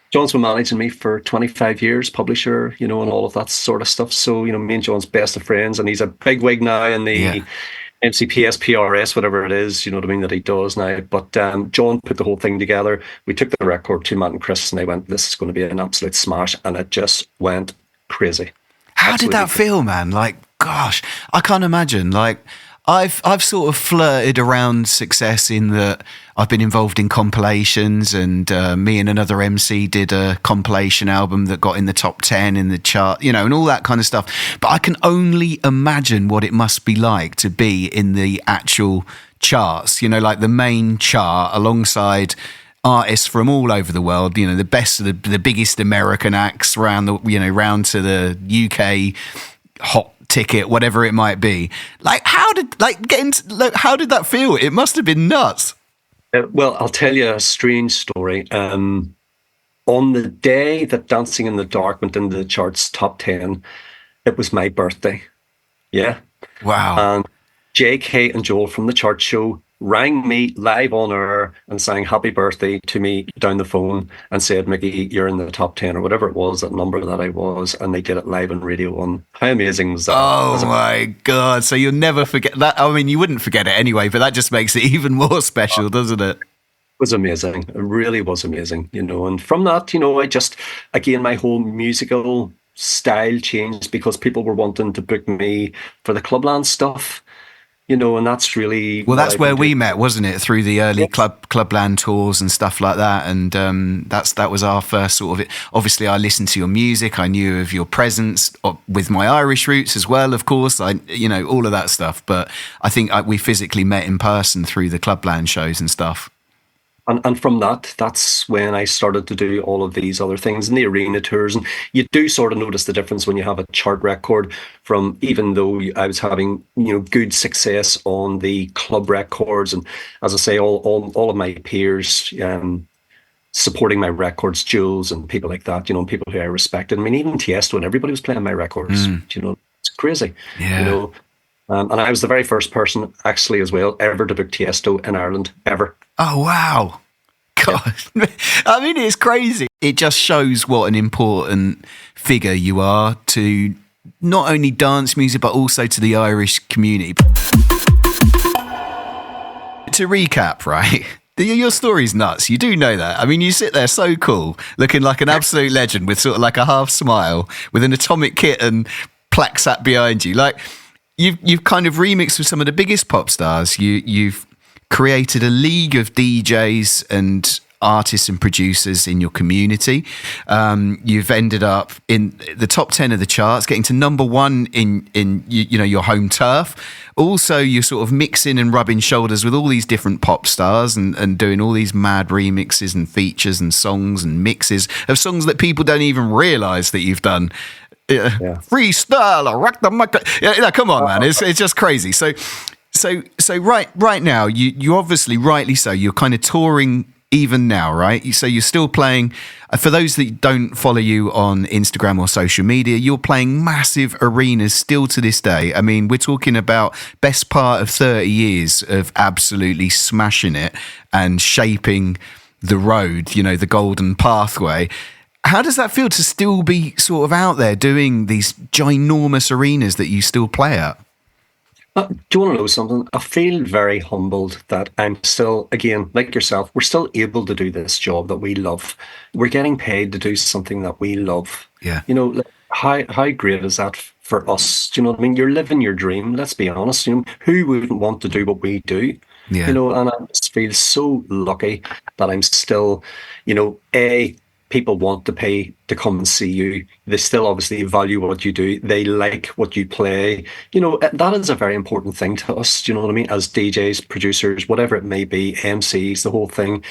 John's been managing me for 25 years, publisher, and all of that sort of stuff. So, me and John's best of friends, and he's a big wig now in the MCPS, PRS, whatever it is, that he does now. But John put the whole thing together. We took the record to Matt and Chris, and they went, this is going to be an absolute smash. And it just went crazy.
How did that feel, man? Like, gosh, I can't imagine. Like, I've sort of flirted around success in that I've been involved in compilations, and me and another MC did a compilation album that got in the top 10 in the chart, and all that kind of stuff. But I can only imagine what it must be like to be in the actual charts, like the main chart alongside artists from all over the world, the best of the biggest American acts round round to the UK hot ticket, whatever it might be. Like, how did that feel? It must have been nuts.
Well, I'll tell you a strange story. On the day that Dancing in the Dark went into the charts top 10, it was my birthday. Yeah.
Wow.
And JK and Joel from the chart show rang me live on air and sang happy birthday to me down the phone and said, Mickey, you're in the top 10 or whatever it was, that number that I was. And they did it live on Radio 1. How amazing was that?
Oh my God. So you'll never forget that. I mean, you wouldn't forget it anyway, but that just makes it even more special, doesn't it?
It was amazing. It really was amazing, and from that, I just, again, my whole musical style changed because people were wanting to book me for the Clubland stuff. And that's really...
Well, that's where we met, wasn't it? Through the early Clubland tours and stuff like that. And that was our first sort of... It. Obviously, I listened to your music. I knew of your presence with my Irish roots as well, of course. All of that stuff. But I think we physically met in person through the Clubland shows and stuff.
And from that's when I started to do all of these other things in the arena tours. And you do sort of notice the difference when you have a chart record from, even though I was having, good success on the club records. And as I say, all of my peers supporting my records, Jules and people like that, and people who I respected. I mean, even Tiesto and everybody was playing my records, it's crazy,
Yeah.
And I was the very first person, actually, as well, ever to book Tiesto in Ireland, ever.
Oh, wow. God. Yeah. I mean, it's crazy. It just shows what an important figure you are to not only dance music, but also to the Irish community. To recap, right? Your story's nuts. You do know that. I mean, you sit there so cool, looking like an absolute legend with sort of like a half smile, with an atomic kit and plaque sat behind you. Like, You've kind of remixed with some of the biggest pop stars. You've created a league of DJs and artists and producers in your community. You've ended up in the top 10 of the charts, getting to number one in your home turf. Also, you're sort of mixing and rubbing shoulders with all these different pop stars and doing all these mad remixes and features and songs and mixes of songs that people don't even realise that you've done. Yeah. Freestyle, rock the mic. Yeah, come on, man. It's just crazy. So right now, you obviously, rightly so, you're kind of touring even now, right? So you're still playing. For those that don't follow you on Instagram or social media, you're playing massive arenas still to this day. I mean, we're talking about best part of 30 years of absolutely smashing it and shaping the road, the golden pathway. How does that feel to still be sort of out there doing these ginormous arenas that you still play at?
Do you want to know something? I feel very humbled that I'm still, again, like yourself, we're still able to do this job that we love. We're getting paid to do something that we love.
Yeah.
How great is that for us? Do you know what I mean? You're living your dream, let's be honest. Who wouldn't want to do what we do?
Yeah.
And I just feel so lucky that I'm still, people want to pay to come and see you. They still obviously value what you do. They like what you play. That is a very important thing to us. Do you know what I mean? As DJs, producers, whatever it may be, MCs, the whole thing.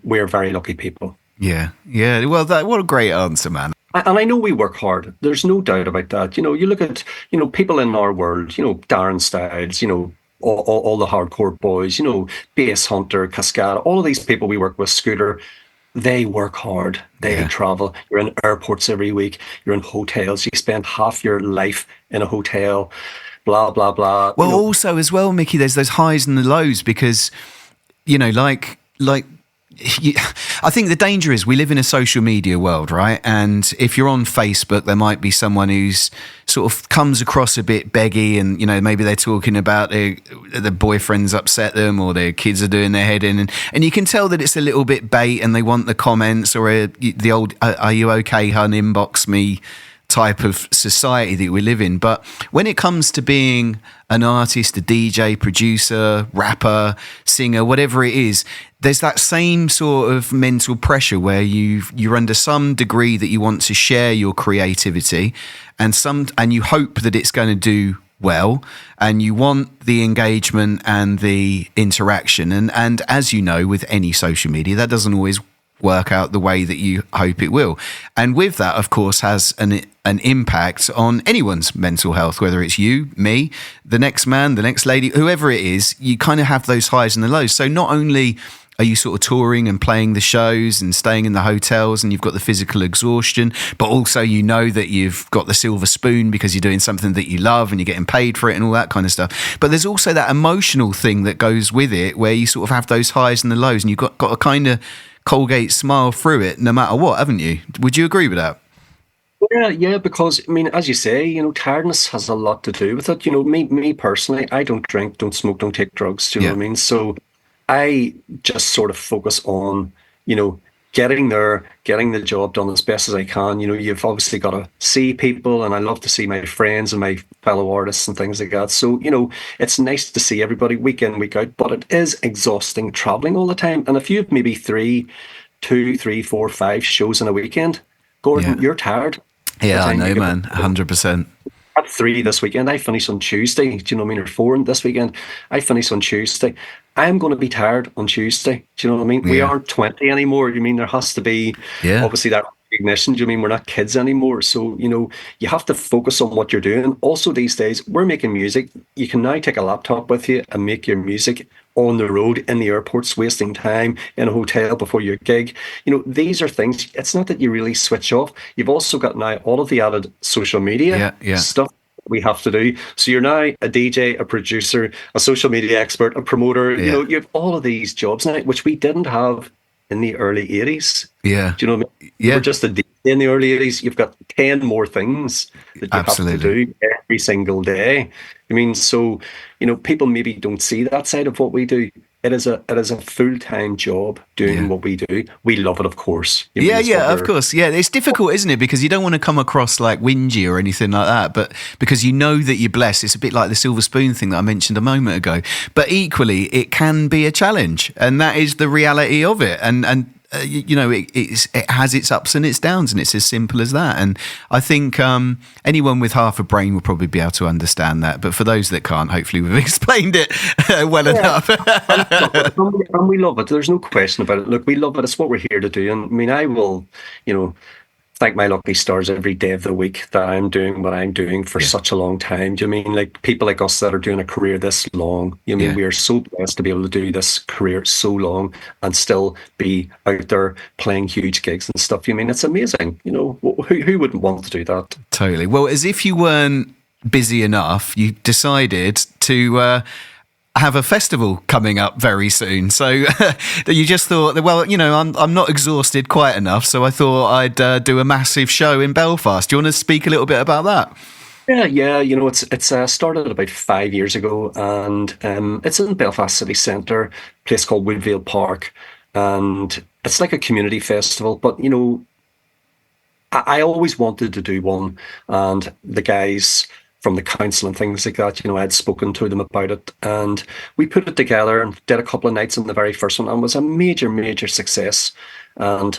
We're very lucky people.
Yeah. Well, what a great answer, man.
And I know we work hard. There's no doubt about that. You look at, people in our world, Darren Styles, all the hardcore boys, Bass Hunter, Cascada, all of these people we work with, Scooter, they work hard. They travel. You're in airports every week. You're in hotels. You spend half your life in a hotel, blah, blah, blah.
Well, also as well, Mickey, there's those highs and the lows because, I think the danger is we live in a social media world, right? And if you're on Facebook, there might be someone who's sort of comes across a bit beggy and, maybe they're talking about the boyfriend's upset them or their kids are doing their head in. And you can tell that it's a little bit bait and they want the comments or the old, are you okay, hun, inbox me type of society that we live in. But when it comes to being an artist, a DJ, producer, rapper, singer, whatever it is, there's that same sort of mental pressure where you're under some degree that you want to share your creativity and you hope that it's going to do well and you want the engagement and the interaction. And as you know, with any social media, that doesn't always work out the way that you hope it will. And with that, of course, has an impact on anyone's mental health, whether it's you, me, the next man, the next lady, whoever it is, you kind of have those highs and the lows. So not only are you sort of touring and playing the shows and staying in the hotels and you've got the physical exhaustion, but also that you've got the silver spoon because you're doing something that you love and you're getting paid for it and all that kind of stuff. But there's also that emotional thing that goes with it where you sort of have those highs and the lows and you've got a kind of Colgate smile through it no matter what, haven't you? Would you agree with that?
Yeah, because as you say, tiredness has a lot to do with it. Me personally, I don't drink, don't smoke, don't take drugs. Do you know what I mean? So I just sort of focus on, getting there, getting the job done as best as I can. You've obviously got to see people, and I love to see my friends and my fellow artists and things like that. So, it's nice to see everybody week in, week out, but it is exhausting traveling all the time. And if you have maybe 2, 3, 4, 5 shows in a weekend, Gordon, you're tired.
Yeah, I know, man. 100%.
I have 3 this weekend. I finish on Tuesday. Do you know what I mean? Or 4 this weekend. I finish on Tuesday. I'm going to be tired on Tuesday. Do you know what I mean? We aren't 20 anymore. You mean there has to be obviously that recognition. Do you mean we're not kids anymore? So, you have to focus on what you're doing. Also, these days, we're making music. You can now take a laptop with you and make your music on the road, in the airports, wasting time in a hotel before your gig. These are things, it's not that you really switch off. You've also got now all of the added social media stuff we have to do. So you're now a DJ, a producer, a social media expert, a promoter. You have all of these jobs now, which we didn't have in the early 80s. Yeah. Do you know what I mean? Yeah. We're just a DJ in the early 80s. You've got 10 more things that you have to do every single day. So, people maybe don't see that side of what we do. It is a full-time job doing what we do. We love it, of course.
Of course. Yeah, it's difficult, isn't it? Because you don't want to come across like whingy or anything like that, but because that you're blessed. It's a bit like the silver spoon thing that I mentioned a moment ago. But equally, it can be a challenge, and that is the reality of it. And it has its ups and its downs, and it's as simple as that. And I think anyone with half a brain will probably be able to understand that. But for those that can't, hopefully we've explained it well enough.
And we love it. There's no question about it. Look, we love it. It's what we're here to do. And I will, thank my lucky stars every day of the week that I'm doing what I'm doing for such a long time. Do you mean like people like us that are doing a career this long? We are so blessed to be able to do this career so long and still be out there playing huge gigs and stuff. It's amazing. Who wouldn't want to do that?
Totally. Well, as if you weren't busy enough, you decided to have a festival coming up very soon. So you just thought, well, I'm not exhausted quite enough, so I thought I'd do a massive show in Belfast. Do you want to speak a little bit about that?
Yeah. It's started about 5 years ago, and it's in Belfast city centre, a place called Woodvale Park, and it's like a community festival. But I always wanted to do one, and the guys from the council and things like that, I'd spoken to them about it, and we put it together and did a couple of nights on the very first one, and it was a major success. And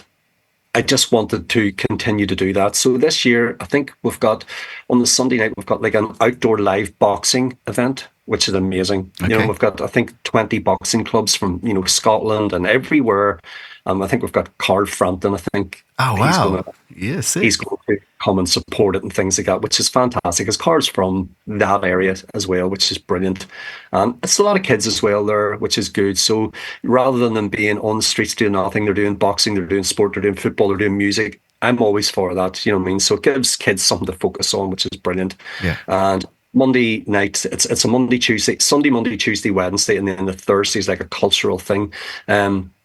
I just wanted to continue to do that. So this year, I think we've got, on the Sunday night, we've got like an outdoor live boxing event, which is amazing. Okay. We've got, I think, 20 boxing clubs from, Scotland and everywhere. I think we've got Carl Frampton. I think
Oh,
he's
wow.
going to
Yeah,
he's
sick.
going to come and support it and things like that, which is fantastic. Because Carl's from that area as well, which is brilliant. It's a lot of kids as well there, which is good. So rather than them being on the streets doing nothing, they're doing boxing, they're doing sport, they're doing football, they're doing music. I'm always for that, you know what I mean? So it gives kids something to focus on, which is brilliant.
Yeah.
And Monday night, it's a Monday, Tuesday, Sunday, Monday, Tuesday, Wednesday, and then the Thursday is like a cultural thing.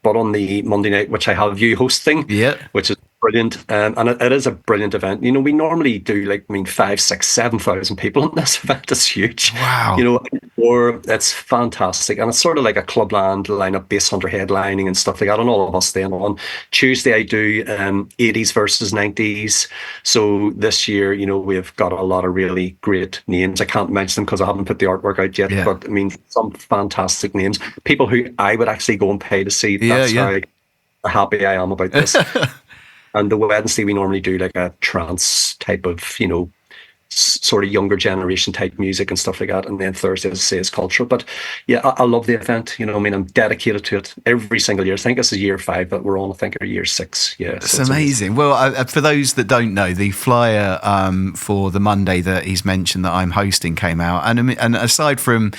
But on the Monday night, which I have you hosting,
Yeah.
which is brilliant, and it is a brilliant event. You know, we normally do like, I mean, 5, 6, 7,000 people in this event. It's huge.
Wow.
You know, or it's fantastic, and it's sort of like a Clubland lineup, Bass Hunter headlining and stuff like that, and all of us then on Tuesday. I do 80s versus 90s. So this year, you know, we've got a lot of really great names. I can't mention them because I haven't put the artwork out yet,
Yeah.
but I mean, some fantastic names, people who I would actually go and pay to see. That's
Yeah.
how happy I am about this. And the Wednesday, we normally do like a trance type of, you know, sort of younger generation type music and stuff like that. And then Thursday, as I say, is cultural. But yeah, I love the event. You know, I mean, I'm dedicated to it every single year. I think this is year 5 that we're on. I think, or year 6. Yeah,
It's
so
amazing. Well, for those that don't know, the flyer for the Monday that he's mentioned that I'm hosting came out. And aside from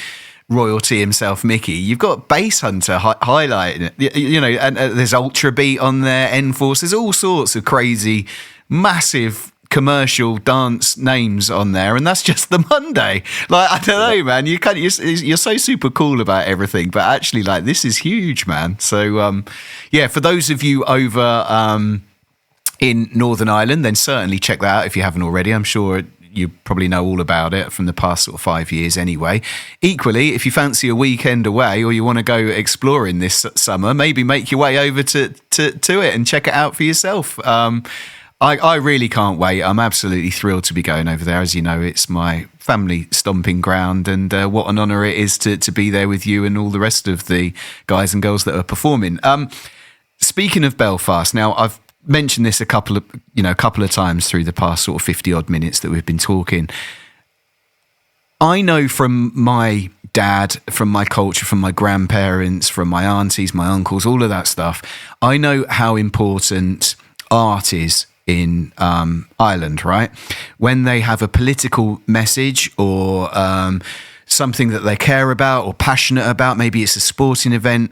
royalty himself, Mickey, you've got Bass Hunter highlighting it. You know, and there's Ultra Beat on there, Enforce. There's all sorts of crazy, massive commercial dance names on there, and that's just the Monday. Like, I don't know, man. You're so super cool about everything, but actually, like, this is huge, man. So, yeah, for those of you over in Northern Ireland, then certainly check that out if you haven't already. I'm sure you probably know all about it from the past sort of 5 years anyway. Equally, if you fancy a weekend away or you want to go exploring this summer, maybe make your way over to it and check it out for yourself. I really can't wait. I'm absolutely thrilled to be going over there. As you know, it's my family stomping ground, and what an honour it is to be there with you and all the rest of the guys and girls that are performing. Speaking of Belfast, now I've mentioned this a couple of times through the past sort of 50 odd minutes that we've been talking. I know from my dad, from my culture, from my grandparents, from my aunties, my uncles, all of that stuff, I know how important art is in Ireland, right? When they have a political message or something that they care about or passionate about, maybe it's a sporting event,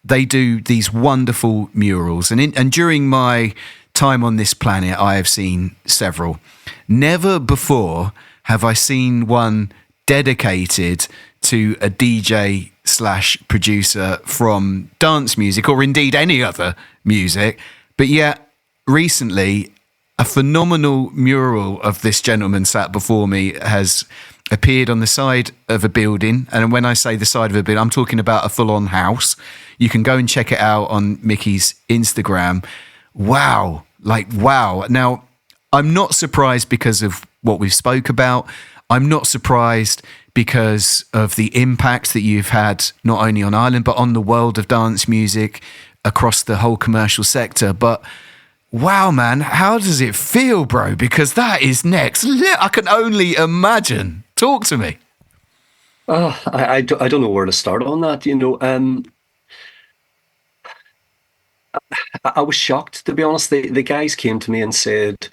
they do these wonderful murals. And during my time on this planet, I have seen several. Never before have I seen one dedicated to a DJ/producer from dance music or indeed any other music. But yet, recently, a phenomenal mural of this gentleman sat before me has appeared on the side of a building. And when I say the side of a building, I'm talking about a full-on house. You can go and check it out on Mickey's Instagram. Wow. Like, wow. Now, I'm not surprised because of what we've spoke about. I'm not surprised because of the impact that you've had not only on Ireland, but on the world of dance music across the whole commercial sector. But wow, man, how does it feel, bro? Because that is next. I can only imagine. Talk to me.
I don't know where to start on that. You know, I was shocked, to be honest. The guys came to me and said,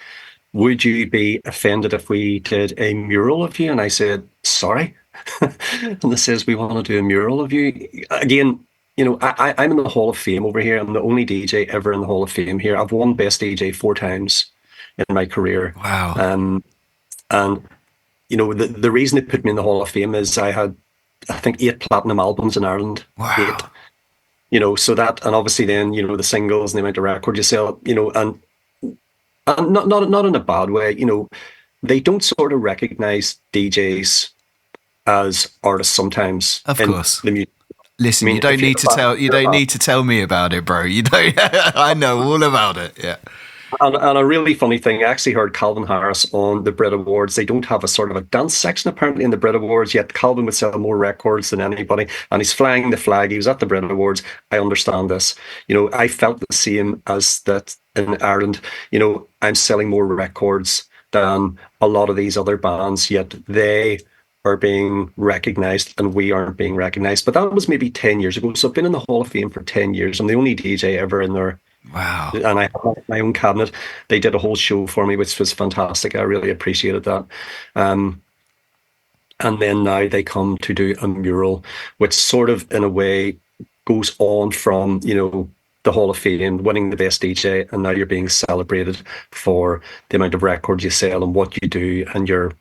would you be offended if we did a mural of you? And I said, sorry. And they says, we want to do a mural of you. Again, you know, I'm in the Hall of Fame over here. I'm the only DJ ever in the Hall of Fame here. I've won Best DJ 4 times in my career.
Wow.
And, you know, the reason they put me in the Hall of Fame is I had, I think, 8 platinum albums in Ireland.
Wow.
8. You know, so that, and obviously then, you know, the singles and the amount of records you sell, you know, and not in a bad way, you know, they don't sort of recognize DJs as artists sometimes.
Of course.
The music.
Listen,
I mean,
you don't need to tell me about it, bro. You don't. I know all about it. Yeah.
And a really funny thing, I actually heard Calvin Harris on the Brit Awards. They don't have a sort of a dance section apparently in the Brit Awards, yet Calvin would sell more records than anybody. And he's flying the flag. He was at the Brit Awards. I understand this. You know, I felt the same as that in Ireland. You know, I'm selling more records than a lot of these other bands, yet they are being recognized and we aren't being recognized. But that was maybe 10 years ago. So I've been in the Hall of Fame for 10 years. I'm the only DJ ever in there.
Wow.
And I have my own cabinet. They did a whole show for me, which was fantastic. I really appreciated that. And then now they come to do a mural, which sort of, in a way, goes on from, the Hall of Fame, winning the best DJ, and now you're being celebrated for the amount of records you sell and what you do and your,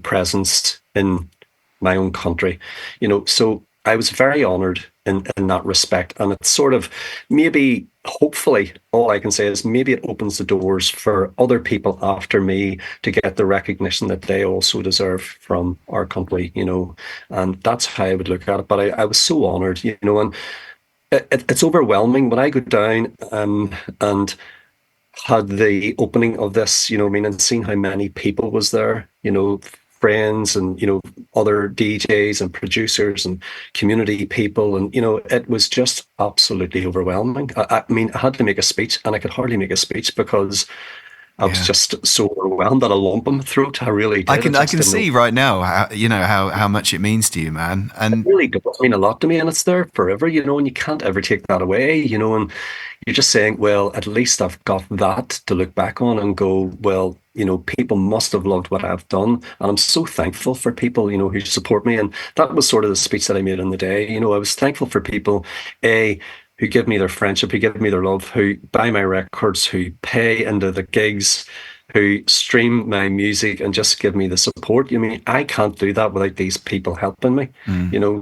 presence in my own country. So I was very honored in that respect. And it's sort of maybe, hopefully, all I can say is maybe it opens the doors for other people after me to get the recognition that they also deserve from our country, and that's how I would look at it. But I was so honored, and it's overwhelming when I go down and had the opening of this, and seeing how many people was there, friends and, other DJs and producers and community people. And, it was just absolutely overwhelming. I had to make a speech and I could hardly make a speech because I was just so overwhelmed that a lump in my throat. I really did.
I can see right now how much it means to you, man. And
it really does mean a lot to me, and it's there forever, and you can't ever take that away, and you're just saying, well, at least I've got that to look back on and go, well, people must have loved what I've done. And I'm so thankful for people, who support me. And that was sort of the speech that I made in the day. I was thankful for people, who give me their friendship, who give me their love, who buy my records, who pay into the gigs, who stream my music and just give me the support. I can't do that without these people helping me,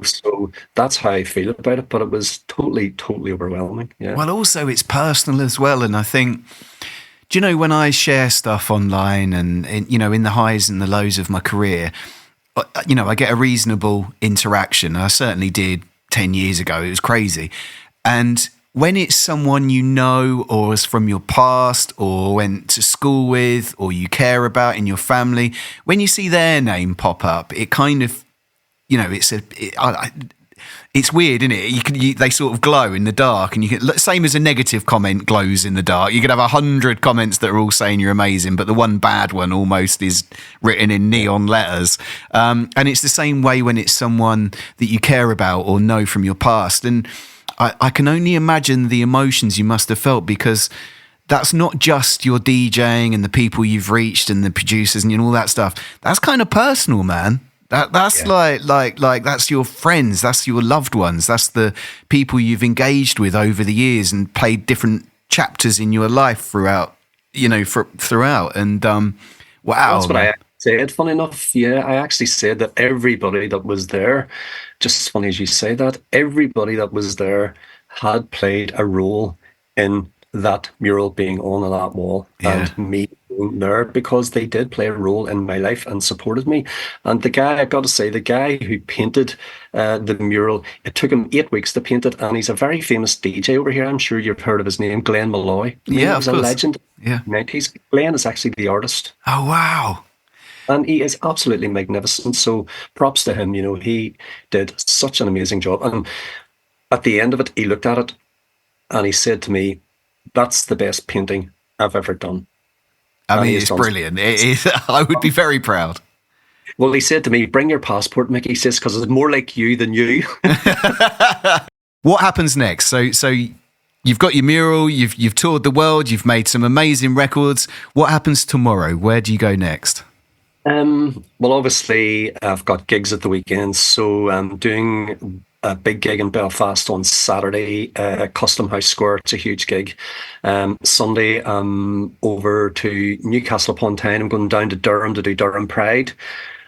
so that's how I feel about it. But it was totally, totally overwhelming. Yeah.
Well, also it's personal as well. And I think, when I share stuff online and, in the highs and the lows of my career, I get a reasonable interaction. I certainly did 10 years ago. It was crazy. And when it's someone or is from your past or went to school with or you care about in your family, when you see their name pop up, it kind of, it's weird, isn't it? They sort of glow in the dark, and you can, same as a negative comment glows in the dark. You could have 100 comments that are all saying you're amazing, but the one bad one almost is written in neon letters. And it's the same way when it's someone that you care about or know from your past. And I can only imagine the emotions you must have felt, because that's not just your DJing and the people you've reached and the producers and all that stuff. That's kind of personal, man. That's like that's your friends, that's your loved ones, that's the people you've engaged with over the years and played different chapters in your life throughout. And wow,
that's what I said. Funny enough, I actually said that everybody that was there, just as funny as you say that, everybody that was there had played a role in that mural being on that wall, and me being there, because they did play a role in my life and supported me. And the guy, I've got to say, the guy who painted the mural, it took him 8 weeks to paint it, and he's a very famous DJ over here. I'm sure you've heard of his name, Glenn Malloy. He was a legend in the 90s. Glenn is actually the artist.
Oh, wow.
And he is absolutely magnificent. So props to him. He did such an amazing job. And at the end of it, he looked at it and he said to me, "That's the best painting I've ever done."
I mean, it's brilliant. I would be very proud.
Well, he said to me, "Bring your passport, Mickey," he says, "because it's more like you than you."
What happens next? So you've got your mural, you've toured the world, you've made some amazing records. What happens tomorrow? Where do you go next?
Well, obviously, I've got gigs at the weekends, so I'm doing a big gig in Belfast on Saturday, Custom House Square. It's a huge gig. Sunday, I'm over to Newcastle upon Tyne. I'm going down to Durham to do Durham Pride.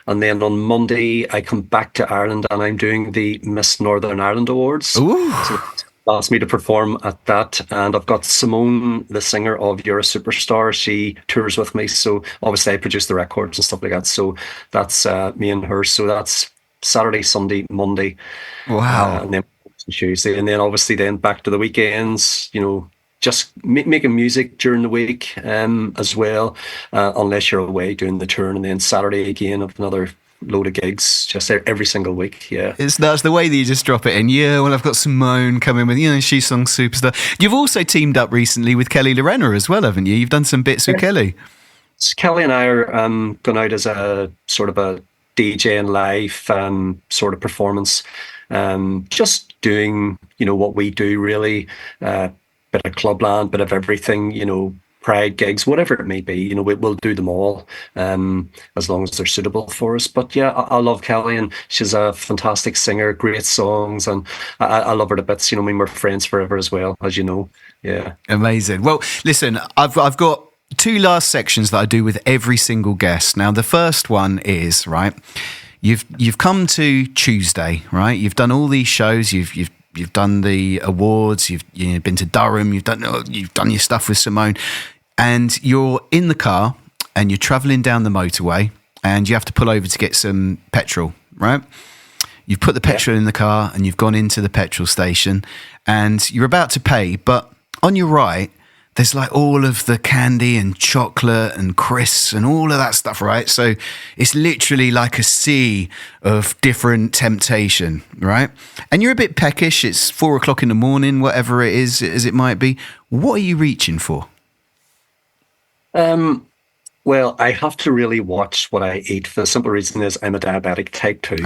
And then on Monday, I come back to Ireland and I'm doing the Miss Northern Ireland Awards.
Ooh.
So asked me to perform at that, and I've got Simone, the singer of You're a Superstar. She tours with me, so obviously I produce the records and stuff like that. So that's me and her. So that's Saturday, Sunday, Monday.
Wow.
And then Tuesday, and then obviously then back to the weekends. Just making music during the week as well, unless you're away doing the tour, and then Saturday again of another load of gigs just every single week.
That's the way that you just drop it in. Well, I've got Simone coming with she sung Superstar. You've also teamed up recently with Kelly Lorena as well, haven't you? You've done some bits with Kelly.
Kelly and I are gone out as a sort of a DJ live sort of performance. Just doing, what we do really, bit of clubland, bit of everything, Pride gigs, whatever it may be, we'll do them all, as long as they're suitable for us. But yeah, I love Kelly, and she's a fantastic singer, great songs, and I love her to bits. We're friends forever as well, as you know. Yeah,
amazing. Well, listen, I've got two last sections that I do with every single guest. Now, the first one is right. You've come to Tuesday, right? You've done all these shows. You've done the awards. You've been to Durham. You've done your stuff with Simone, and you're in the car and you're travelling down the motorway, and you have to pull over to get some petrol, right? You've put the petrol in the car and you've gone into the petrol station, and you're about to pay, but on your right, there's like all of the candy and chocolate and crisps and all of that stuff, right? So it's literally like a sea of different temptation, right? And you're a bit peckish. It's 4 o'clock in the morning, whatever it is, as it might be. What are you reaching for?
Well, I have to really watch what I eat, for the simple reason is I'm a diabetic type 2.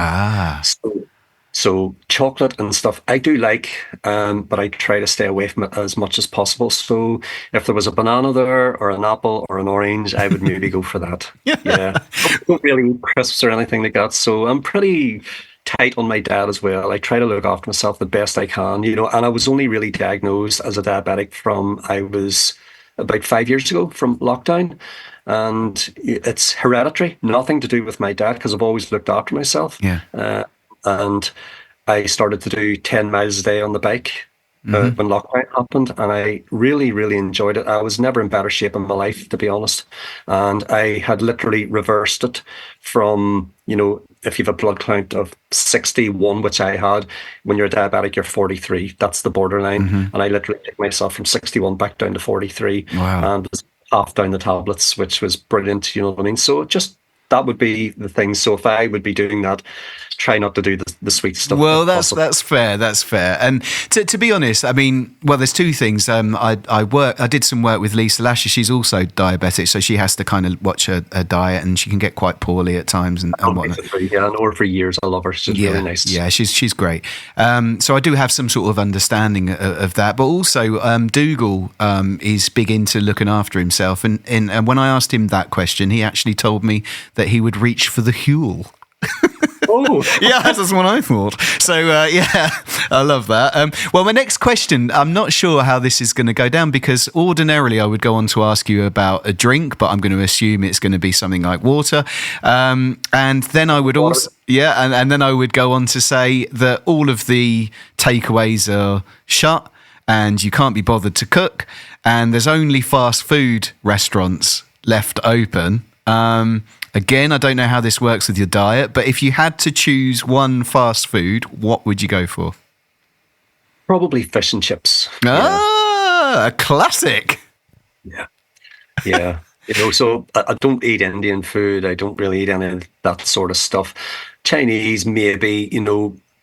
So chocolate and stuff I do like, but I try to stay away from it as much as possible. So if there was a banana there or an apple or an orange, I would maybe go for that. Yeah. I don't really eat crisps or anything like that. So I'm pretty tight on my diet as well. I try to look after myself the best I can, and I was only really diagnosed as a diabetic I was about 5 years ago from lockdown. And it's hereditary, nothing to do with my diet, because I've always looked after myself. Yeah. And I started to do 10 miles a day on the bike when lockdown happened, and I really, really enjoyed it. I was never in better shape in my life, to be honest. And I had literally reversed it from, if you have a blood count of 61, which I had, when you're a diabetic, you're 43. That's the borderline. And I literally took myself from 61 back down to 43. Wow. And was half down the tablets, which was brilliant. You know what I mean? So that would be the thing. So if I would be doing that, try not to do the sweet stuff.
Well, that's fair. That's fair. And to be honest, I mean, well, there's two things. I did some work with Lisa Lasher. She's also diabetic, so she has to kind of watch her diet, and she can get quite poorly at times and whatnot.
Yeah, I know her for years. I love her. She's really nice. Yeah,
she's great. So I do have some sort of understanding of that. But also, Dougal is big into looking after himself. And when I asked him that question, he actually told me that he would reach for the Huel.
Oh,
yeah, that's what I thought. So, yeah, I love that. Well, my next question, I'm not sure how this is going to go down, because ordinarily I would go on to ask you about a drink, but I'm going to assume it's going to be something like water. And then I would also, and then I would go on to say that all of the takeaways are shut and you can't be bothered to cook, and there's only fast food restaurants left open. Again, I don't know how this works with your diet, but if you had to choose one fast food, what would you go for?
Probably fish and chips.
A classic.
Yeah. So I don't eat Indian food. I don't really eat any of that sort of stuff. Chinese, maybe,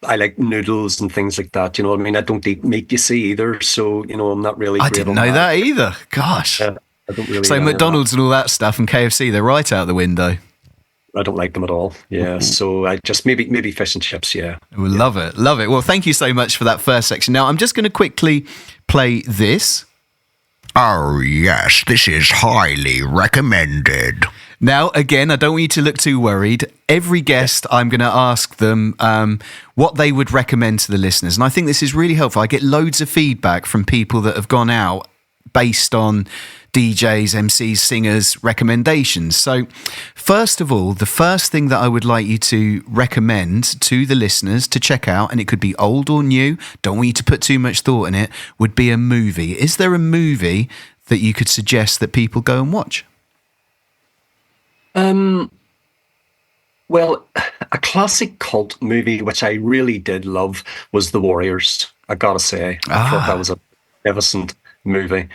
I like noodles and things like that. You know what I mean? I don't eat meat, you see, either. So, I'm not really...
I didn't know that either. Gosh.
I don't really.
So McDonald's and all that stuff and KFC, they're right out the window.
I don't like them at all. Yeah. So I just maybe fish and chips. Yeah.
Love it. Well, thank you so much for that first section. Now I'm just going to quickly play this.
Oh yes, this is highly recommended.
Now, again, I don't want you to look too worried. Every guest, I'm going to ask them what they would recommend to the listeners. And I think this is really helpful. I get loads of feedback from people that have gone out based on DJs, MCs, singers' recommendations. So first of all, the first thing that I would like you to recommend to the listeners to check out, and it could be old or new, don't want you to put too much thought in it, would be a movie. Is there a movie that you could suggest that people go and watch?
Well, a classic cult movie, which I really did love, was The Warriors. I gotta say, I thought that was a magnificent movie.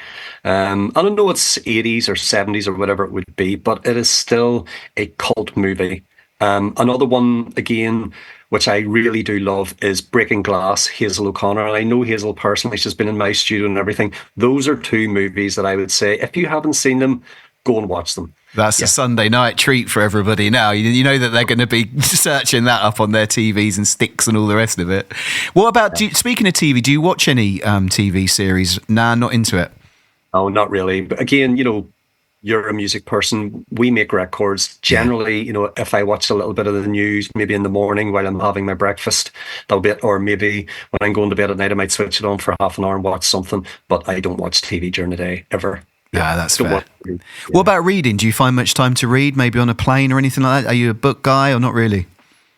I don't know, it's 80s or 70s or whatever it would be, but it is still a cult movie. Another one, again, which I really do love, is Breaking Glass, Hazel O'Connor. And I know Hazel personally, she's been in my studio and everything. Those are two movies that I would say, if you haven't seen them, go and watch them.
That's a Sunday night treat for everybody now. You know that they're going to be searching that up on their TVs and sticks and all the rest of it. What about, speaking of TV, do you watch any TV series? Nah, not into it.
Oh, not really. But again, you're a music person. We make records. Generally, if I watch a little bit of the news, maybe in the morning while I'm having my breakfast, or maybe when I'm going to bed at night, I might switch it on for half an hour and watch something. But I don't watch TV during the day, ever.
Yeah, that's fair. What about reading? Do you find much time to read, maybe on a plane or anything like that? Are you a book guy or not really?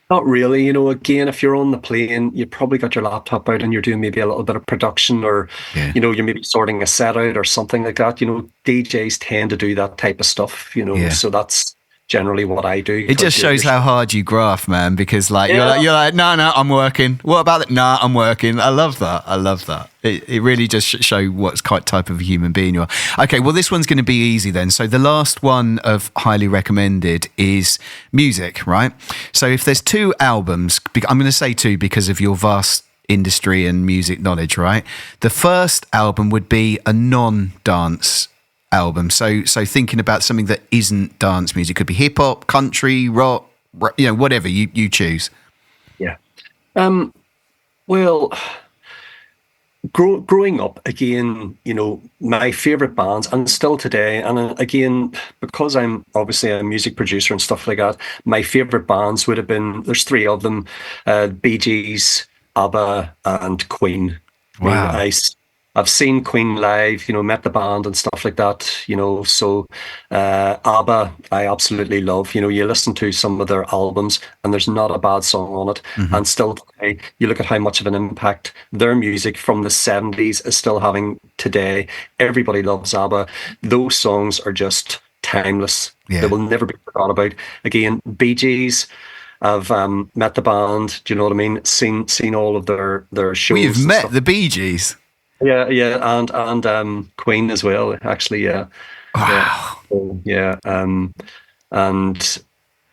Not really. Again, if you're on the plane, you probably got your laptop out and you're doing maybe a little bit of production, or, you're maybe sorting a set out or something like that. DJs tend to do that type of stuff, so that's generally what I do.
It just shows how hard you graft, man, because you're like, no, I'm working. What about that? Nah, I'm working. I love that. It really just show what type of a human being you are. Okay, well, this one's going to be easy then. So the last one of highly recommended is music, right? So if there's 2 albums, I'm going to say 2 because of your vast industry and music knowledge, right? The first album would be a non-dance album. So thinking about something that isn't dance music, could be hip hop, country, rock, whatever you choose.
Yeah. Well, growing up, again, my favorite bands, and still today, and again, because I'm obviously a music producer and stuff like that, my favorite bands would have been, there's 3 of them, Bee Gees, ABBA, and Queen.
Wow.
I've seen Queen live, met the band and stuff like that, so ABBA, I absolutely love. You listen to some of their albums and there's not a bad song on it. Mm-hmm. And still today, you look at how much of an impact their music from the 70s is still having today. Everybody loves ABBA. Those songs are just timeless. Yeah. They will never be forgotten about. Again, Bee Gees, I've met the band, do you know what I mean? Seen all of their shows.
We've met the Bee Gees.
Yeah, and Queen as well, actually, yeah.
Wow.
Yeah, and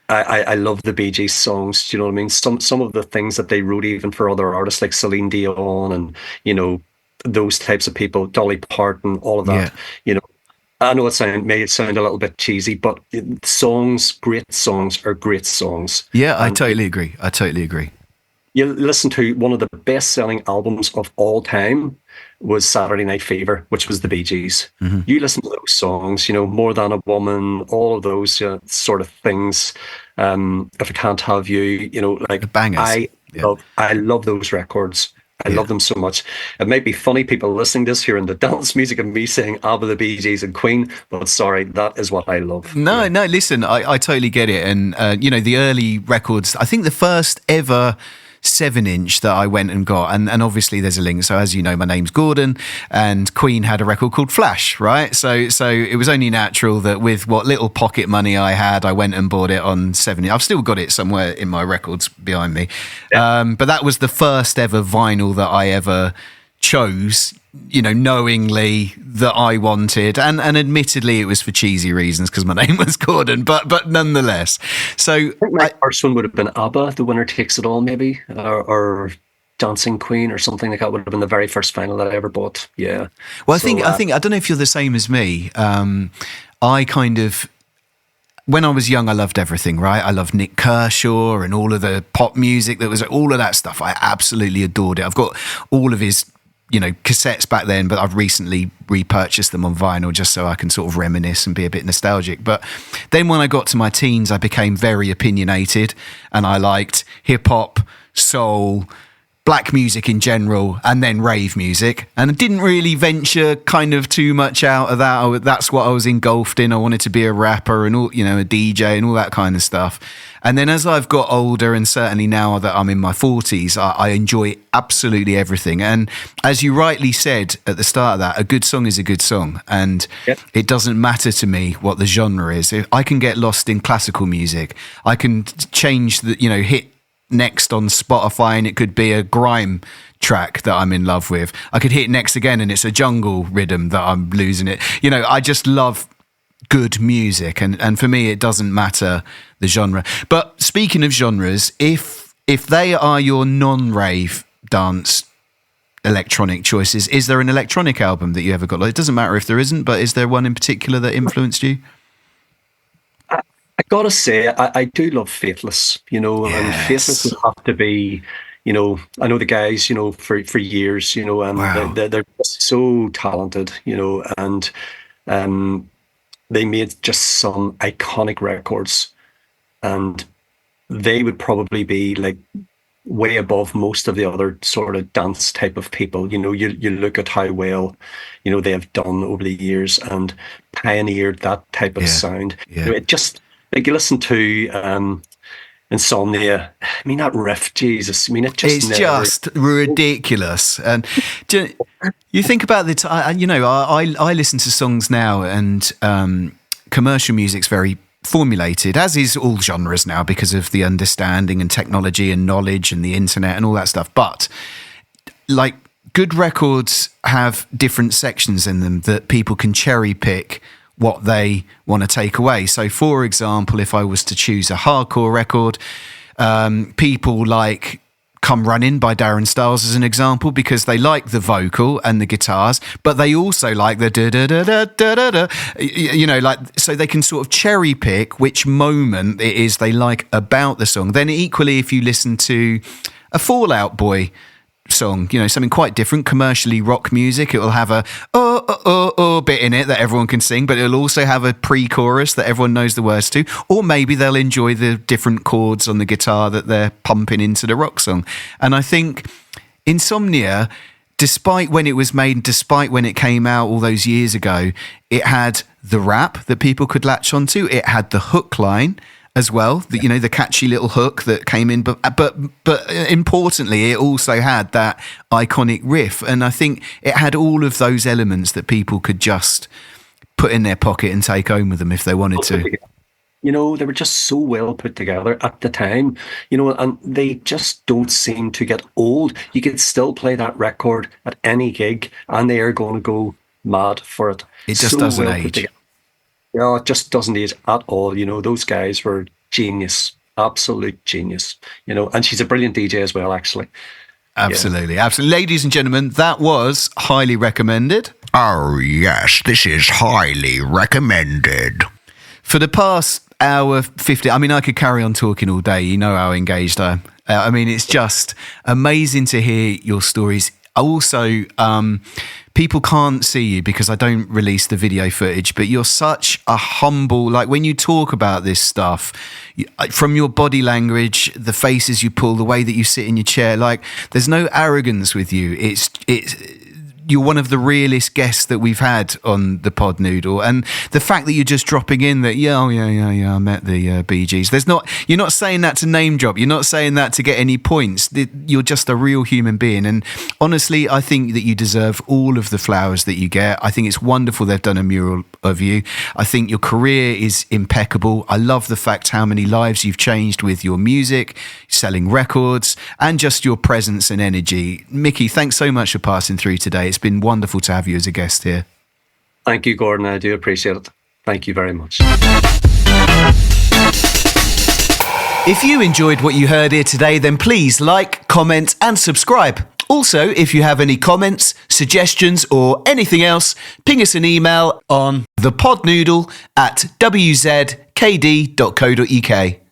I love the Bee Gees songs, do you know what I mean? Some of the things that they wrote even for other artists like Celine Dion and, those types of people, Dolly Parton, all of that, I know it may sound a little bit cheesy, but great songs are great songs.
Yeah, I totally agree.
You listen to one of the best-selling albums of all time was Saturday Night Fever, which was the Bee Gees. Mm-hmm. You listen to those songs, More Than a Woman, all of those sort of things. If I Can't Have You,
the bangers.
I love those records. I love them so much. It might be funny, people listening to this, hearing the dance music of me saying ABBA, the Bee Gees and Queen, but sorry, that is what I love.
No, listen, I totally get it. And, the early records, I think the first ever 7-inch that I went and got, and obviously there's a link. So as you know, my name's Gordon, and Queen had a record called Flash, right? So it was only natural that with what little pocket money I had, I went and bought it on 7-inch. I've still got it somewhere in my records behind me. Yeah. But that was the first ever vinyl that I ever chose, knowingly that I wanted, and admittedly it was for cheesy reasons because my name was Gordon, but nonetheless. So
I think my first one would have been ABBA, The Winner Takes It All, maybe, or Dancing Queen or something like that would have been the very first vinyl that I ever bought. Yeah.
Well, I think I don't know if you're the same as me. I kind of, when I was young, I loved everything, right? I loved Nick Kershaw and all of the pop music that was, all of that stuff. I absolutely adored it. I've got all of his cassettes back then, but I've recently repurchased them on vinyl just so I can sort of reminisce and be a bit nostalgic. But then when I got to my teens, I became very opinionated and I liked hip hop, soul, black music in general, and then rave music. And I didn't really venture kind of too much out of that. That's what I was engulfed in. I wanted to be a rapper and all, a DJ and all that kind of stuff. And then as I've got older, and certainly now that I'm in my 40s, I enjoy absolutely everything. And as you rightly said at the start of that, a good song is a good song. And It doesn't matter to me what the genre is. If I can get lost in classical music, I can change the, hit next on Spotify and it could be a grime track that I'm in love with. I could hit next again and it's a jungle rhythm that I'm losing it. I just love good music, and for me it doesn't matter the genre. But speaking of genres, if they are your non-rave dance electronic choices, is there an electronic album that you ever got? It doesn't matter if there isn't, but is there one in particular that influenced you?
Gotta say, I do love Faithless, and Faithless would have to be, I know the guys, for years, and
Wow.
they're just so talented, and they made just some iconic records, and they would probably be like way above most of the other sort of dance type of people. You look at how well, they have done over the years and pioneered that type of sound.
Yeah.
It just, like, you listen to Insomnia. I mean, that riff, Jesus. I mean,
it's just ridiculous. And you think about the time, I listen to songs now, and commercial music's very formulated, as is all genres now, because of the understanding and technology and knowledge and the internet and all that stuff. But like, good records have different sections in them that people can cherry pick what they want to take away. So, for example, if I was to choose a hardcore record, people like Come Running by Darren Styles as an example, because they like the vocal and the guitars, but they also like the da-da-da-da-da-da, like, so they can sort of cherry pick which moment it is they like about the song. Then equally, if you listen to a Fall Out Boy song, something quite different, commercially rock music, it will have a bit in it that everyone can sing, but it'll also have a pre-chorus that everyone knows the words to, or maybe they'll enjoy the different chords on the guitar that they're pumping into the rock song. And I think Insomnia, despite when it was made, despite when it came out all those years ago, it had the rap that people could latch onto, it had the hook line as well, the catchy little hook that came in, but importantly, it also had that iconic riff, and I think it had all of those elements that people could just put in their pocket and take home with them if they wanted to.
They were just so well put together at the time, and they just don't seem to get old. You could still play that record at any gig, and they are going to go mad for it.
It just doesn't age.
Yeah, it just doesn't age at all. Those guys were genius, absolute genius. And she's a brilliant DJ as well, actually.
Absolutely, absolutely. Ladies and gentlemen, that was highly recommended.
Oh, yes, this is highly recommended.
For the past hour 50, I mean, I could carry on talking all day. You know how engaged I am. I mean, it's just amazing to hear your stories. Also, people can't see you because I don't release the video footage, but you're such a humble, like, when you talk about this stuff, from your body language, the faces you pull, the way that you sit in your chair, like, there's no arrogance with you. It's you're one of the realest guests that we've had on the Pod Noodle, and the fact that you're just dropping in that, I met the Bee Gees. You're not saying that to name drop. You're not saying that to get any points. You're just a real human being, and honestly, I think that you deserve all of the flowers that you get. I think it's wonderful they've done a mural of you. I think your career is impeccable. I love the fact how many lives you've changed with your music, selling records, and just your presence and energy. Micky, thanks so much for passing through today. It's been wonderful to have you as a guest here.
Thank you, Gordon. I do appreciate it. Thank you very much.
If you enjoyed what you heard here today, then please like, comment, and subscribe. Also, if you have any comments, suggestions, or anything else, ping us an email on thepodnoodle@wzkd.co.uk.